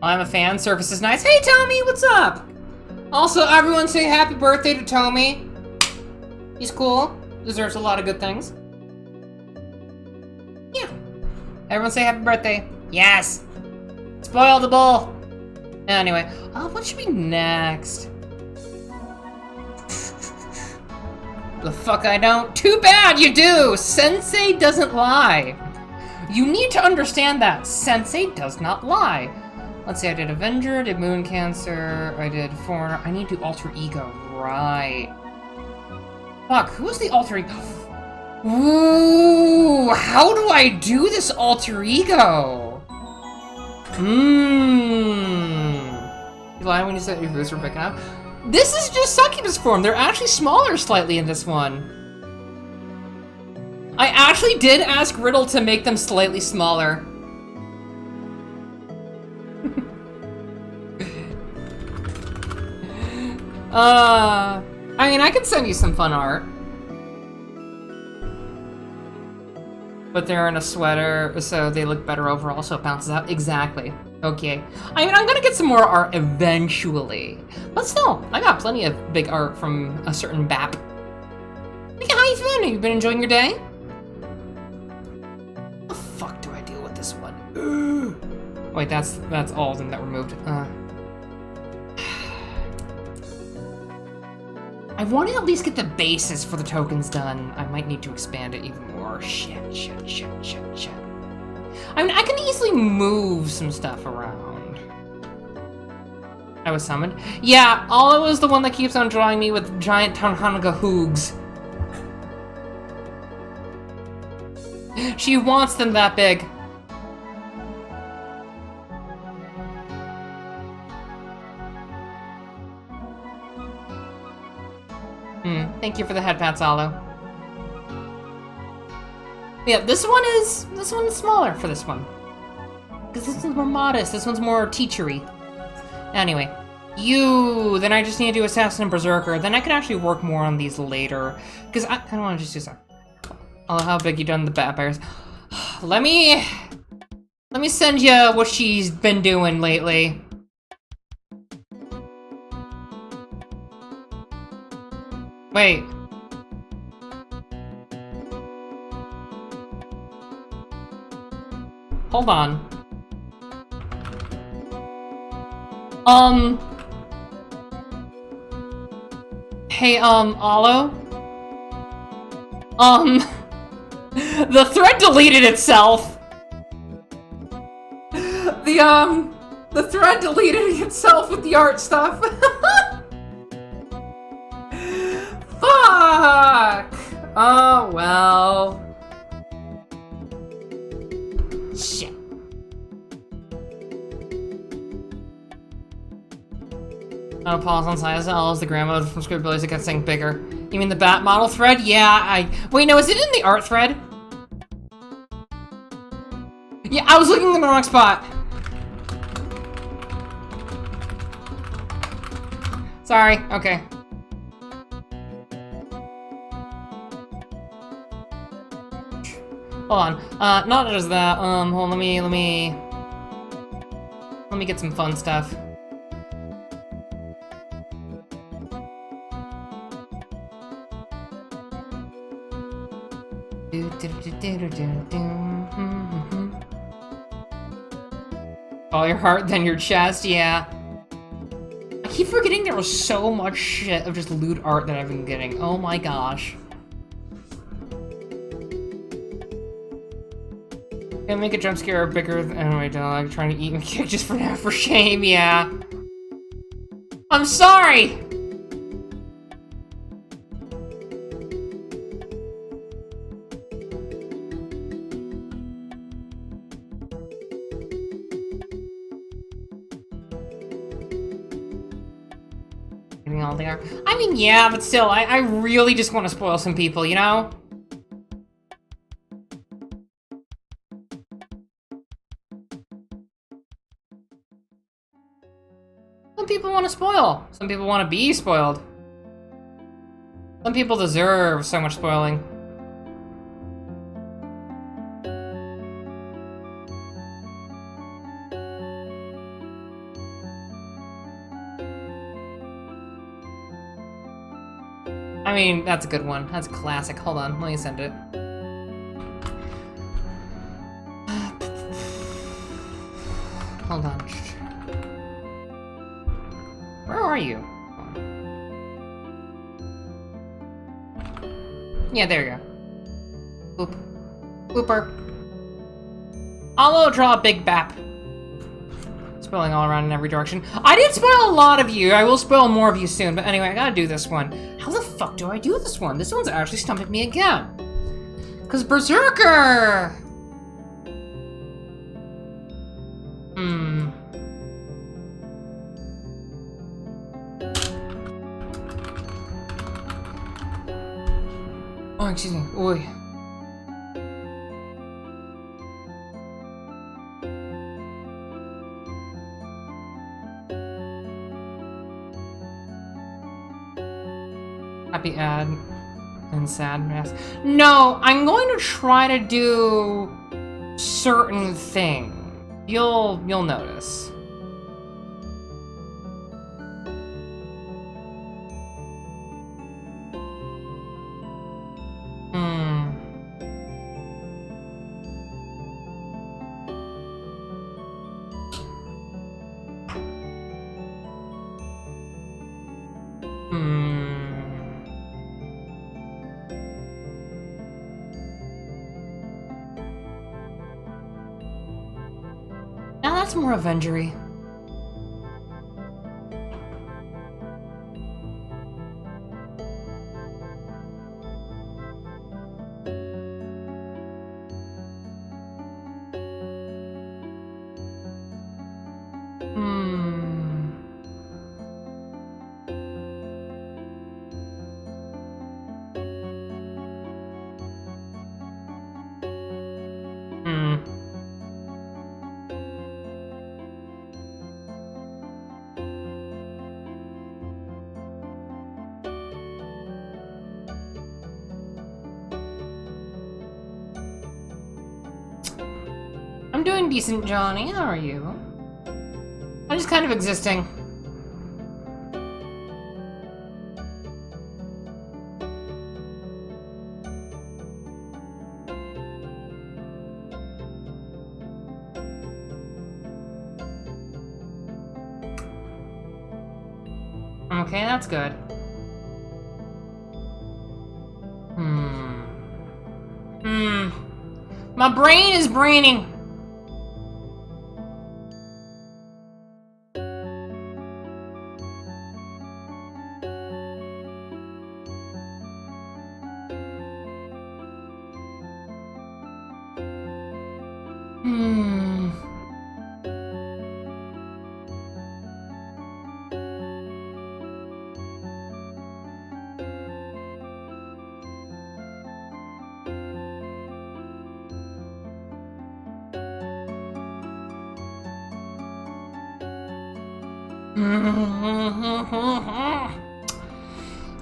I'm a fan. Service is nice. Hey, Tommy, what's up? Also, everyone say happy birthday to Tommy. He's cool. Deserves a lot of good things. Yeah. Everyone say happy birthday. Yes. Spoil the bull. Anyway, what should be next? The fuck I don't? Too bad you do! Sensei doesn't lie. You need to understand that. Sensei does not lie. Let's see, I did Avenger, I did Moon Cancer, I did Foreigner. I need to do Alter Ego. Right. Fuck, who's the Alter Ego? Ooh, how do I do this Alter Ego? You lie when you said your boots were picking up? This is just succubus form. They're actually smaller slightly in this one. I actually did ask Riddle to make them slightly smaller. I mean, I could send you some fun art. But they're in a sweater, so they look better overall, so it bounces out. Exactly. Okay. I mean, I'm gonna get some more art eventually. But still, I got plenty of big art from a certain BAP. Hey, how you feeling? Have you been enjoying your day? How the fuck do I deal with this one? Wait, that's all of them that were moved. I want to at least get the bases for the tokens done. I might need to expand it even more. Shit. I mean, I can easily move some stuff around. I was summoned? Yeah, Alla was the one that keeps on drawing me with giant Tanhanaga hoogs. She wants them that big. Thank you for the head pats, Alo. Yeah, this one's smaller for this one. Because this one's more modest, this one's more teachery. Anyway, then I just need to do Assassin and Berserker, then I can actually work more on these later. Because I don't want to just do something. Oh, how big you done the vampires. Let me send you what she's been doing lately. Wait. Hold on. Hey, Alo? The thread deleted itself! The thread deleted itself with the art stuff. Fuck! Oh, well. Shit. Oh, pause on size as the grandma from Squidbillies that kept saying bigger. You mean the bat model thread? Yeah, wait, no, is it in the art thread? Yeah, I was looking in the wrong spot. Sorry, okay. Hold on. Not just that. Hold on, let me get some fun stuff. All your heart, then your chest, yeah. I keep forgetting there was so much shit of just loot art that I've been getting. Oh my gosh. Gonna make a jump scare bigger than my dog trying to eat and kick just for shame, yeah. I'm sorry! All there. I mean, yeah, but still, I really just want to spoil some people, you know? Some people want to spoil. Some people want to be spoiled. Some people deserve so much spoiling. I mean, that's a good one. That's a classic. Hold on, let me send it. Hold on. Where are you? Yeah, there you go. Boop. Booper. I'll draw a big bap. Spoiling all around in every direction. I did spoil a lot of you. I will spoil more of you soon, but anyway, I gotta do this one. How the fuck do I do this one? This one's actually stumping me again. Cause Berserker! Oh, excuse me. Oi. Happy ad and sad mask. No, I'm going to try to do certain thing. You'll notice. Now that's more Avengery. I'm doing decent, Johnny. How are you? I'm just kind of existing. Okay, that's good. My brain is braining.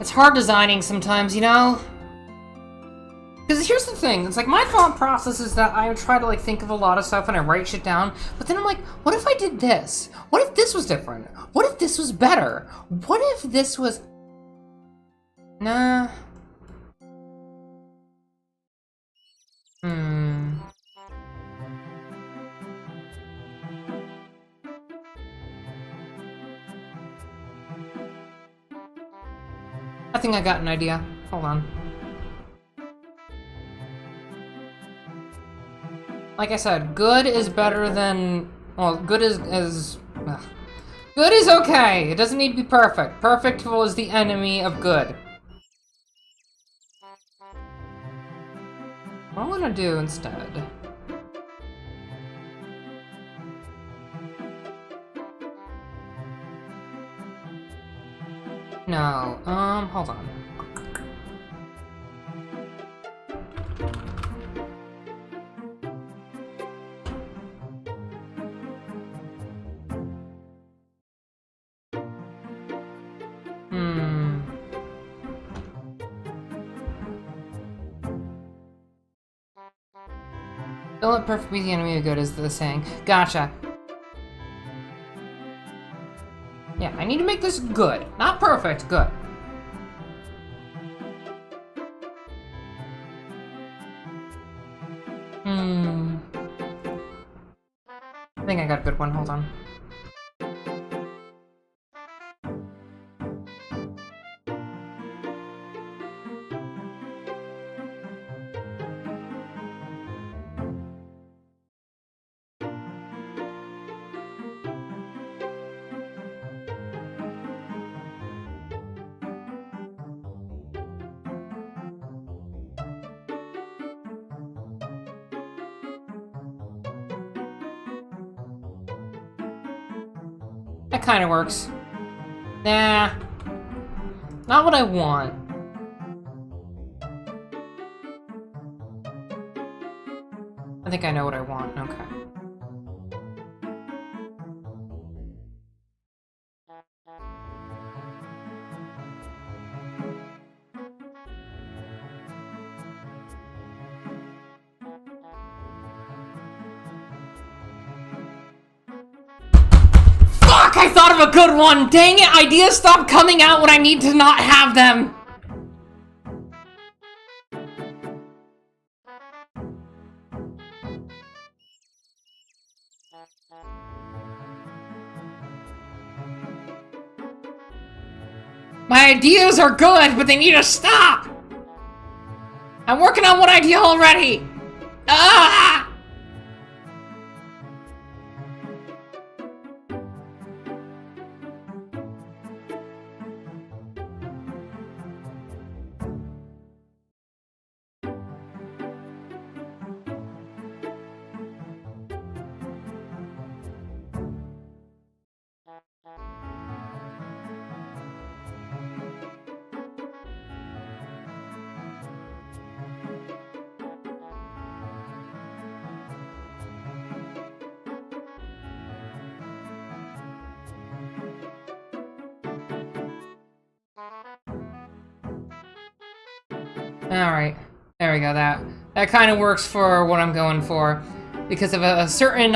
It's hard designing sometimes, you know? Because here's the thing, it's like my thought process is that I try to like think of a lot of stuff and I write shit down, but then I'm like, what if I did this? What if this was different? What if this was better? What if this was... Nah. I think I got an idea. Hold on. Like I said, good is better than... Well, good is good is okay. It doesn't need to be perfect. Perfect is the enemy of good. What I want to do instead... No, hold on. Don't let perfect be the enemy of good is the saying. Gotcha. Yeah, I need to make this good. Not perfect, good. I think I got a good one, hold on. That kind of works. Nah. Not what I want. I think I know what I want. Okay. I thought of a good one! Dang it, ideas stop coming out when I need to not have them! My ideas are good, but they need to stop! I'm working on one idea already! Ah! Alright. There we go, that kind of works for what I'm going for. because of a certain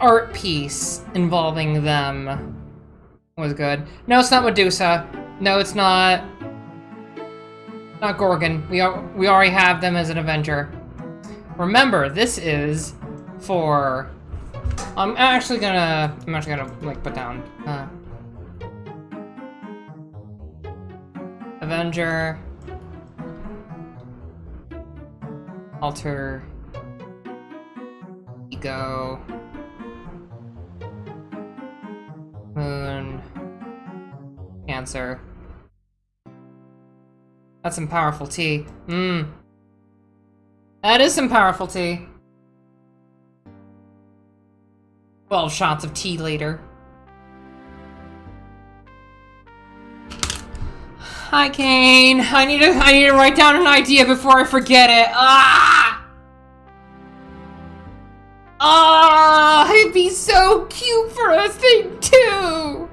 art piece involving them was good. No, it's not Medusa. No, it's not. Not Gorgon. We already have them as an Avenger. Remember, this is for. I'm actually gonna like put down Avenger, Alter Ego, Moon, Cancer. That's some powerful tea. That is some powerful tea. 12 shots of tea later. Hi, Kane. I need to write down an idea before I forget it. It'd be so cute for a thing too.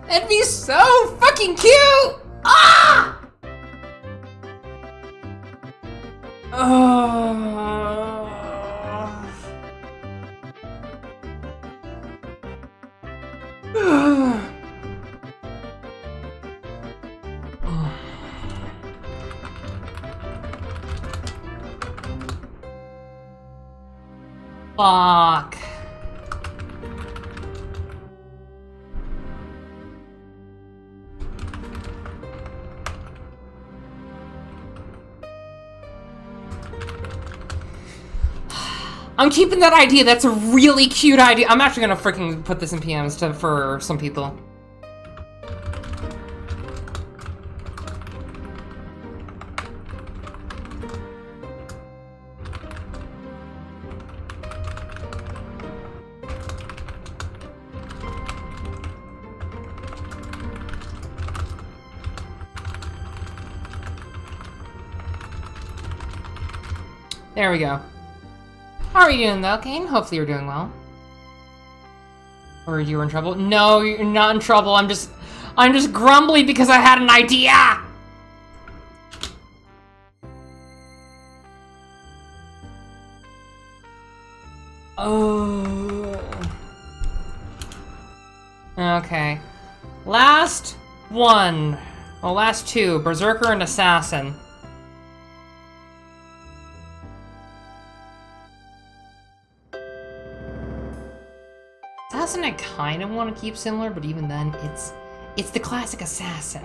It'd be so fucking cute! Fuck. I'm keeping that idea. That's a really cute idea. I'm actually gonna freaking put this in PMs for some people. There we go. How are you doing though, Kane? Hopefully you're doing well. Or you were in trouble? No, you're not in trouble. I'm just grumbly because I had an idea! Oh. Okay. Last one. Well, last two. Berserker and Assassin. Assassin I kind of want to keep similar, but even then, it's the classic Assassin.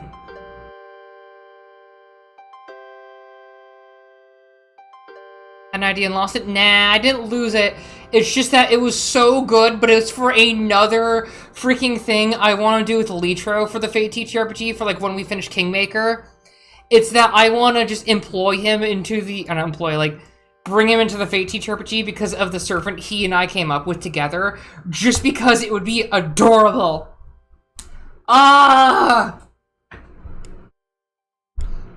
An idea and lost it? Nah, I didn't lose it. It's just that it was so good, but it's for another freaking thing I want to do with Litro for the Fate TTRPG for like when we finish Kingmaker. It's that I want to just employ him into the, bring him into the Fate TTRPG because of the servant he and I came up with together, just because it would be adorable.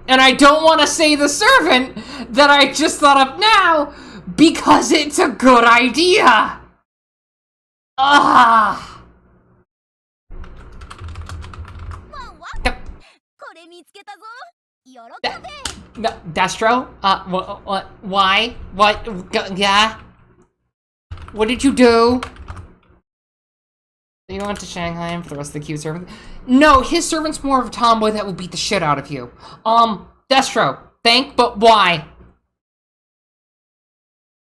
And I don't want to say the servant that I just thought of now, because it's a good idea. No, Destro? What? Why? What? Yeah? What did you do? You went to Shanghai him for the rest of the cute servant? No, his servant's more of a tomboy that will beat the shit out of you. Destro, but why?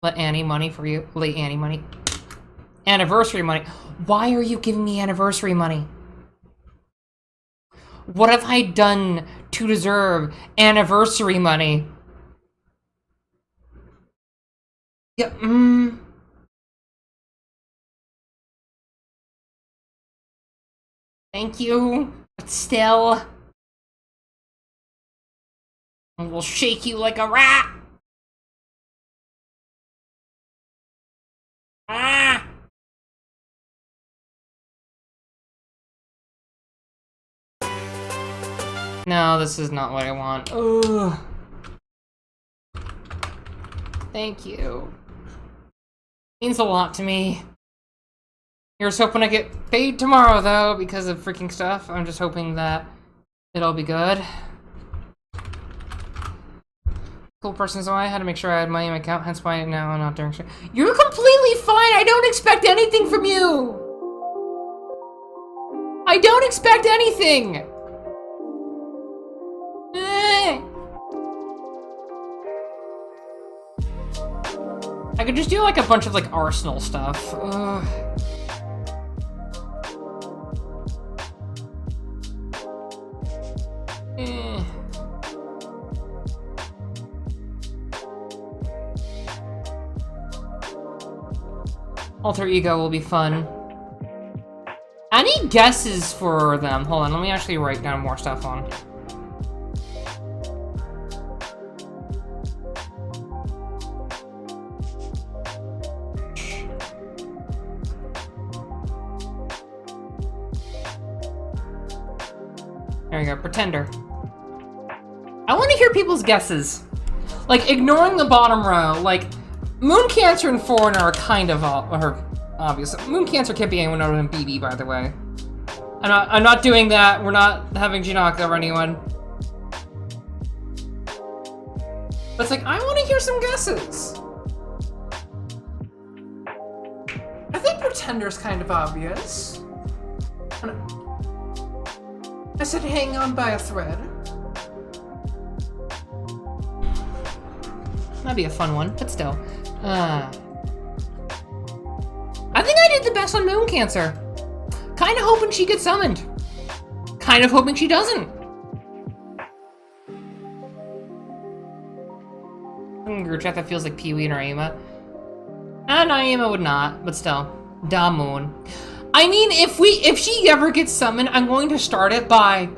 Let Annie money for you. Lay Annie money. Anniversary money. Why are you giving me anniversary money? What have I done to deserve anniversary money? Yeah, Thank you, but still. We'll shake you like a rat. Ah! No, this is not what I want. Ugh. Thank you. Means a lot to me. Here's hoping I get paid tomorrow, though, because of freaking stuff. I'm just hoping that it'll be good. Cool person, so I had to make sure I had money in my account, hence why now I'm not doing shit. You're completely fine! I don't expect anything from you! I don't expect anything! I could just do like a bunch of like Arsenal stuff. Alter ego will be fun. Any guesses for them? Hold on, let me actually write down more stuff on. There we go, Pretender. I want to hear people's guesses. Like, ignoring the bottom row, like, Moon Cancer and Foreigner are kind of obvious. Moon Cancer can't be anyone other than BB, by the way. I'm not doing that. We're not having Jinaka or anyone. But it's like, I want to hear some guesses. I think Pretender's kind of obvious. I said hang on by a thread. That'd be a fun one, but still. I think I did the best on Moon Cancer. Kind of hoping she gets summoned. Kind of hoping she doesn't. Group chat that feels like Pee-wee and Naima. Naima would not, but still. Da Moon. I mean, if she ever gets summoned, I'm going to start it by,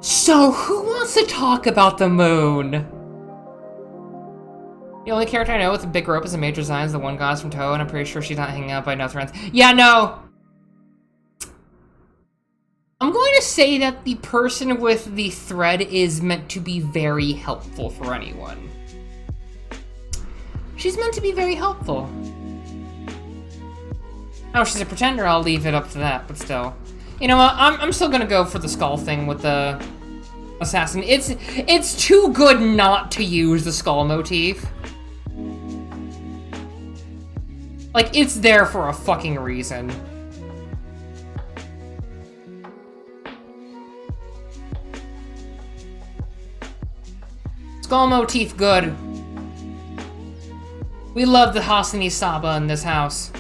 so who wants to talk about the moon? The only character I know with a big rope is a Major Zion's the one goddess from Toho, and I'm pretty sure she's not hanging out by no friends. Yeah, no. I'm going to say that the person with the thread is meant to be very helpful for anyone. She's meant to be very helpful. Oh, she's a pretender, I'll leave it up to that, but still. You know what, I'm still gonna go for the skull thing with the assassin. It's too good not to use the skull motif. Like, it's there for a fucking reason. Skull motif good. We love the Hasani Saba in this house.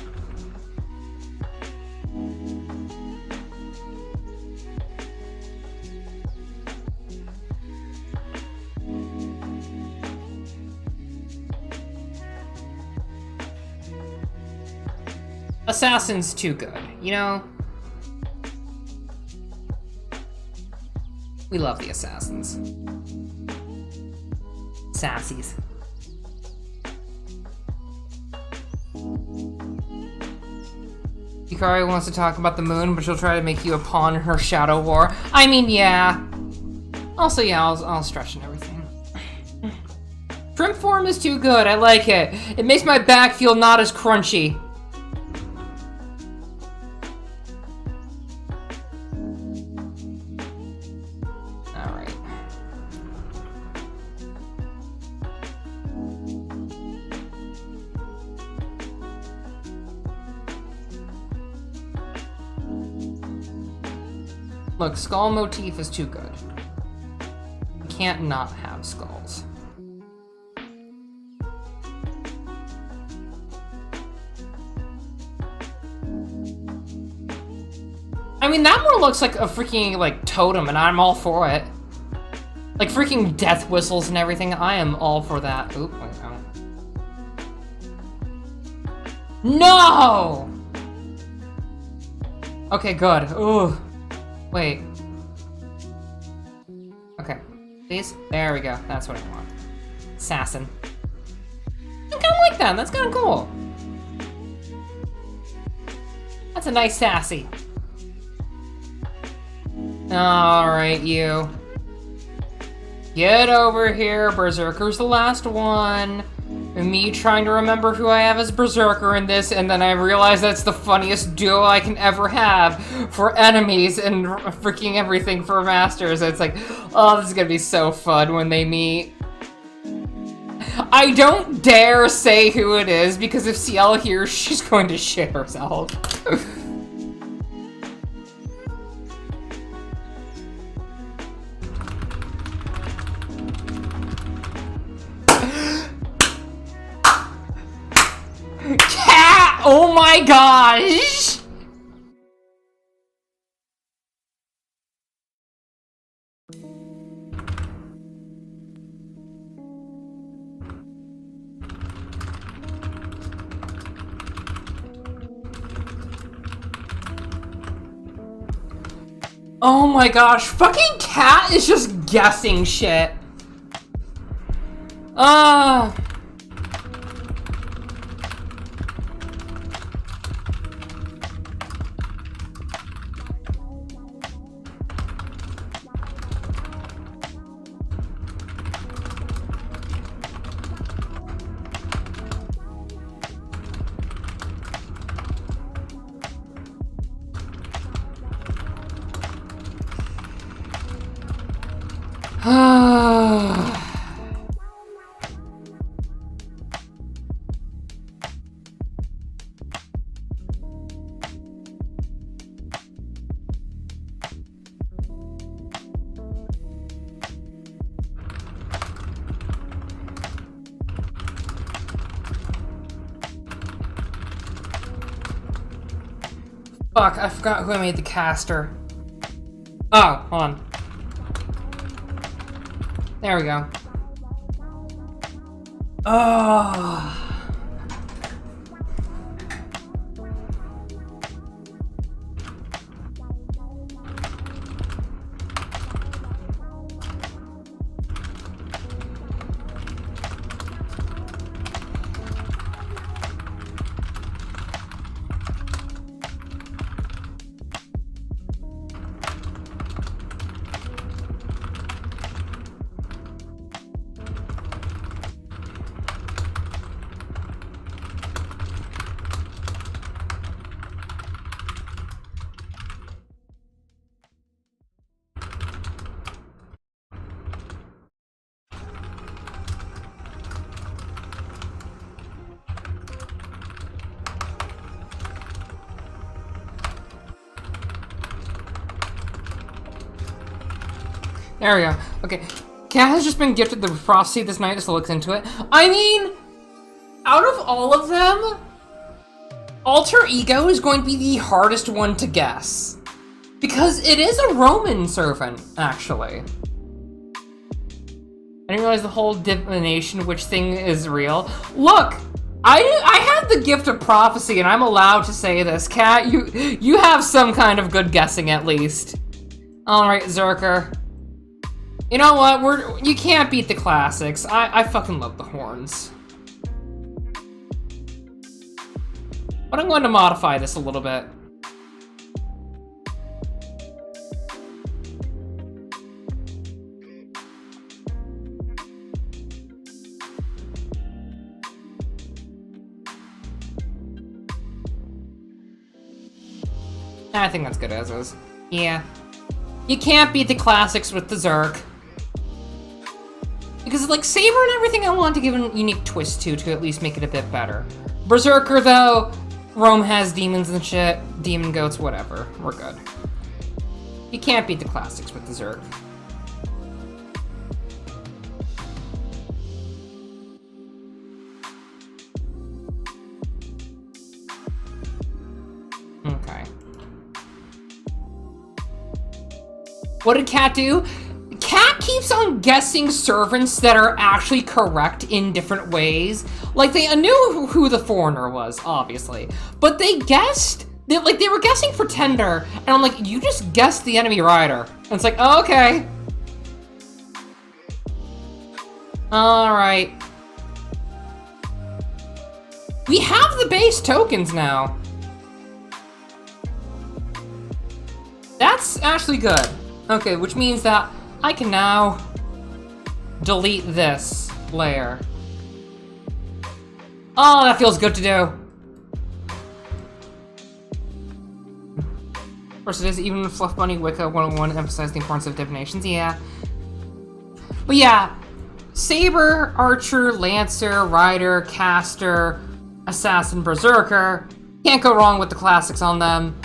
Assassin's too good, you know? We love the assassins. Sassies. Yukari wants to talk about the moon, but she'll try to make you a pawn in her Shadow War. I mean, yeah. Also, yeah, I'll stretch and everything. Shrimp form is too good, I like it. It makes my back feel not as crunchy. Look, skull motif is too good. You can't not have skulls. I mean, that more looks like a freaking, like, totem, and I'm all for it. Like, freaking death whistles and everything, I am all for that. Oop, wait, oh. No! Okay, good. Ooh. Wait. Okay. Please? There we go. That's what I want. Assassin. I kinda like that. That's kinda cool. That's a nice sassy. Alright, you. Get over here. Berserker's the last one. And me trying to remember who I have as Berserker in this, and then I realize that's the funniest duo I can ever have for enemies and freaking everything for masters. It's like, oh, this is gonna be so fun when they meet. I don't dare say who it is, because if CL hears, she's going to shit herself. Cat! Oh my gosh! Oh my gosh, fucking Cat is just guessing shit. Fuck, I forgot who I made the caster. Oh, hold on. There we go. Oh. There we go. Okay. Cat has just been gifted the prophecy this night, so looks into it. I mean, out of all of them, Alter Ego is going to be the hardest one to guess. Because it is a Roman servant, actually. I didn't realize the whole divination, which thing is real. Look! I had the gift of prophecy, and I'm allowed to say this. Cat, you have some kind of good guessing, at least. Alright, Zerker. You know what? You can't beat the classics. I fucking love the horns. But I'm going to modify this a little bit. I think that's good as is. Yeah. You can't beat the classics with the Zerk. Because, like, Saber and everything, I want to give a unique twist to at least make it a bit better. Berserker, though, Rome has demons and shit, demon goats, whatever. We're good. You can't beat the classics with the Zerk. Okay. What did Cat do? Cat keeps on guessing servants that are actually correct in different ways. Like, they knew who the foreigner was, obviously. But they guessed... They were guessing Pretender, and I'm like, you just guessed the enemy rider. And it's like, oh, okay. Alright. We have the base tokens now. That's actually good. Okay, which means that I can now delete this layer. Oh, that feels good to do. Of course it is, even Fluff Bunny Wicca 101 emphasized the importance of divinations, yeah. But yeah, Saber, Archer, Lancer, Rider, Caster, Assassin, Berserker. Can't go wrong with the classics on them.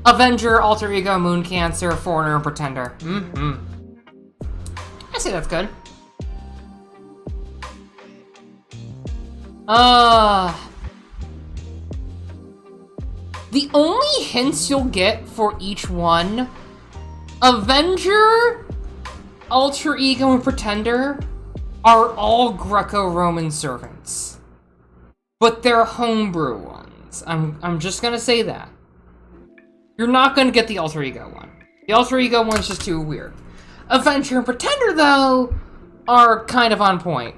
Avenger, Alter Ego, Moon Cancer, Foreigner, and Pretender. I say that's good. The only hints you'll get for each one, Avenger, Alter Ego, and Pretender are all Greco-Roman servants. But they're homebrew ones. I'm just gonna say that. You're not gonna get the Alter Ego one. The Alter Ego one's just too weird. Avenger and Pretender, though, are kind of on point.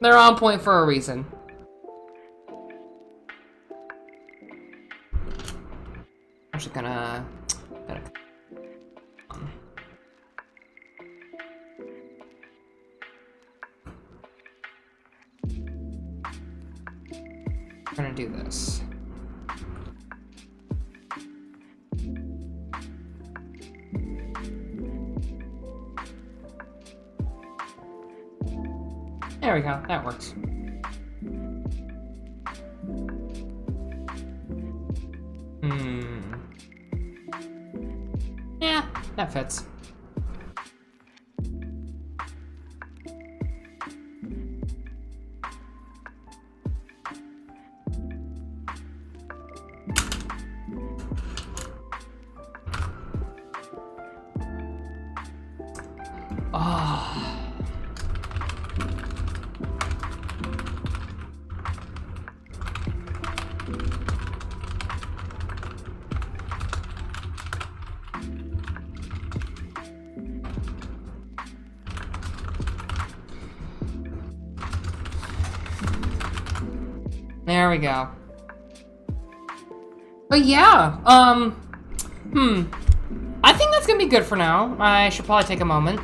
They're on point for a reason. I'm just gonna... I'm gonna do this. There we go, that works. Yeah, that fits. There we go. But yeah, I think that's gonna be good for now. I should probably take a moment.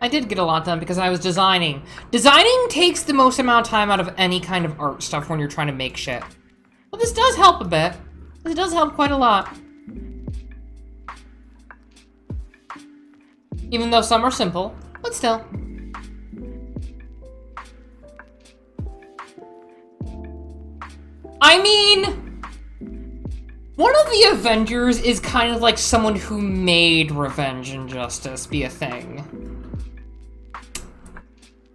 I did get a lot done because I was designing. Designing takes the most amount of time out of any kind of art stuff when you're trying to make shit. Well, this does help a bit. This does help quite a lot. Even though some are simple, but still. I mean, one of the Avengers is kind of like someone who made Revenge and Justice be a thing.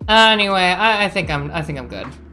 Anyway, I think I'm good.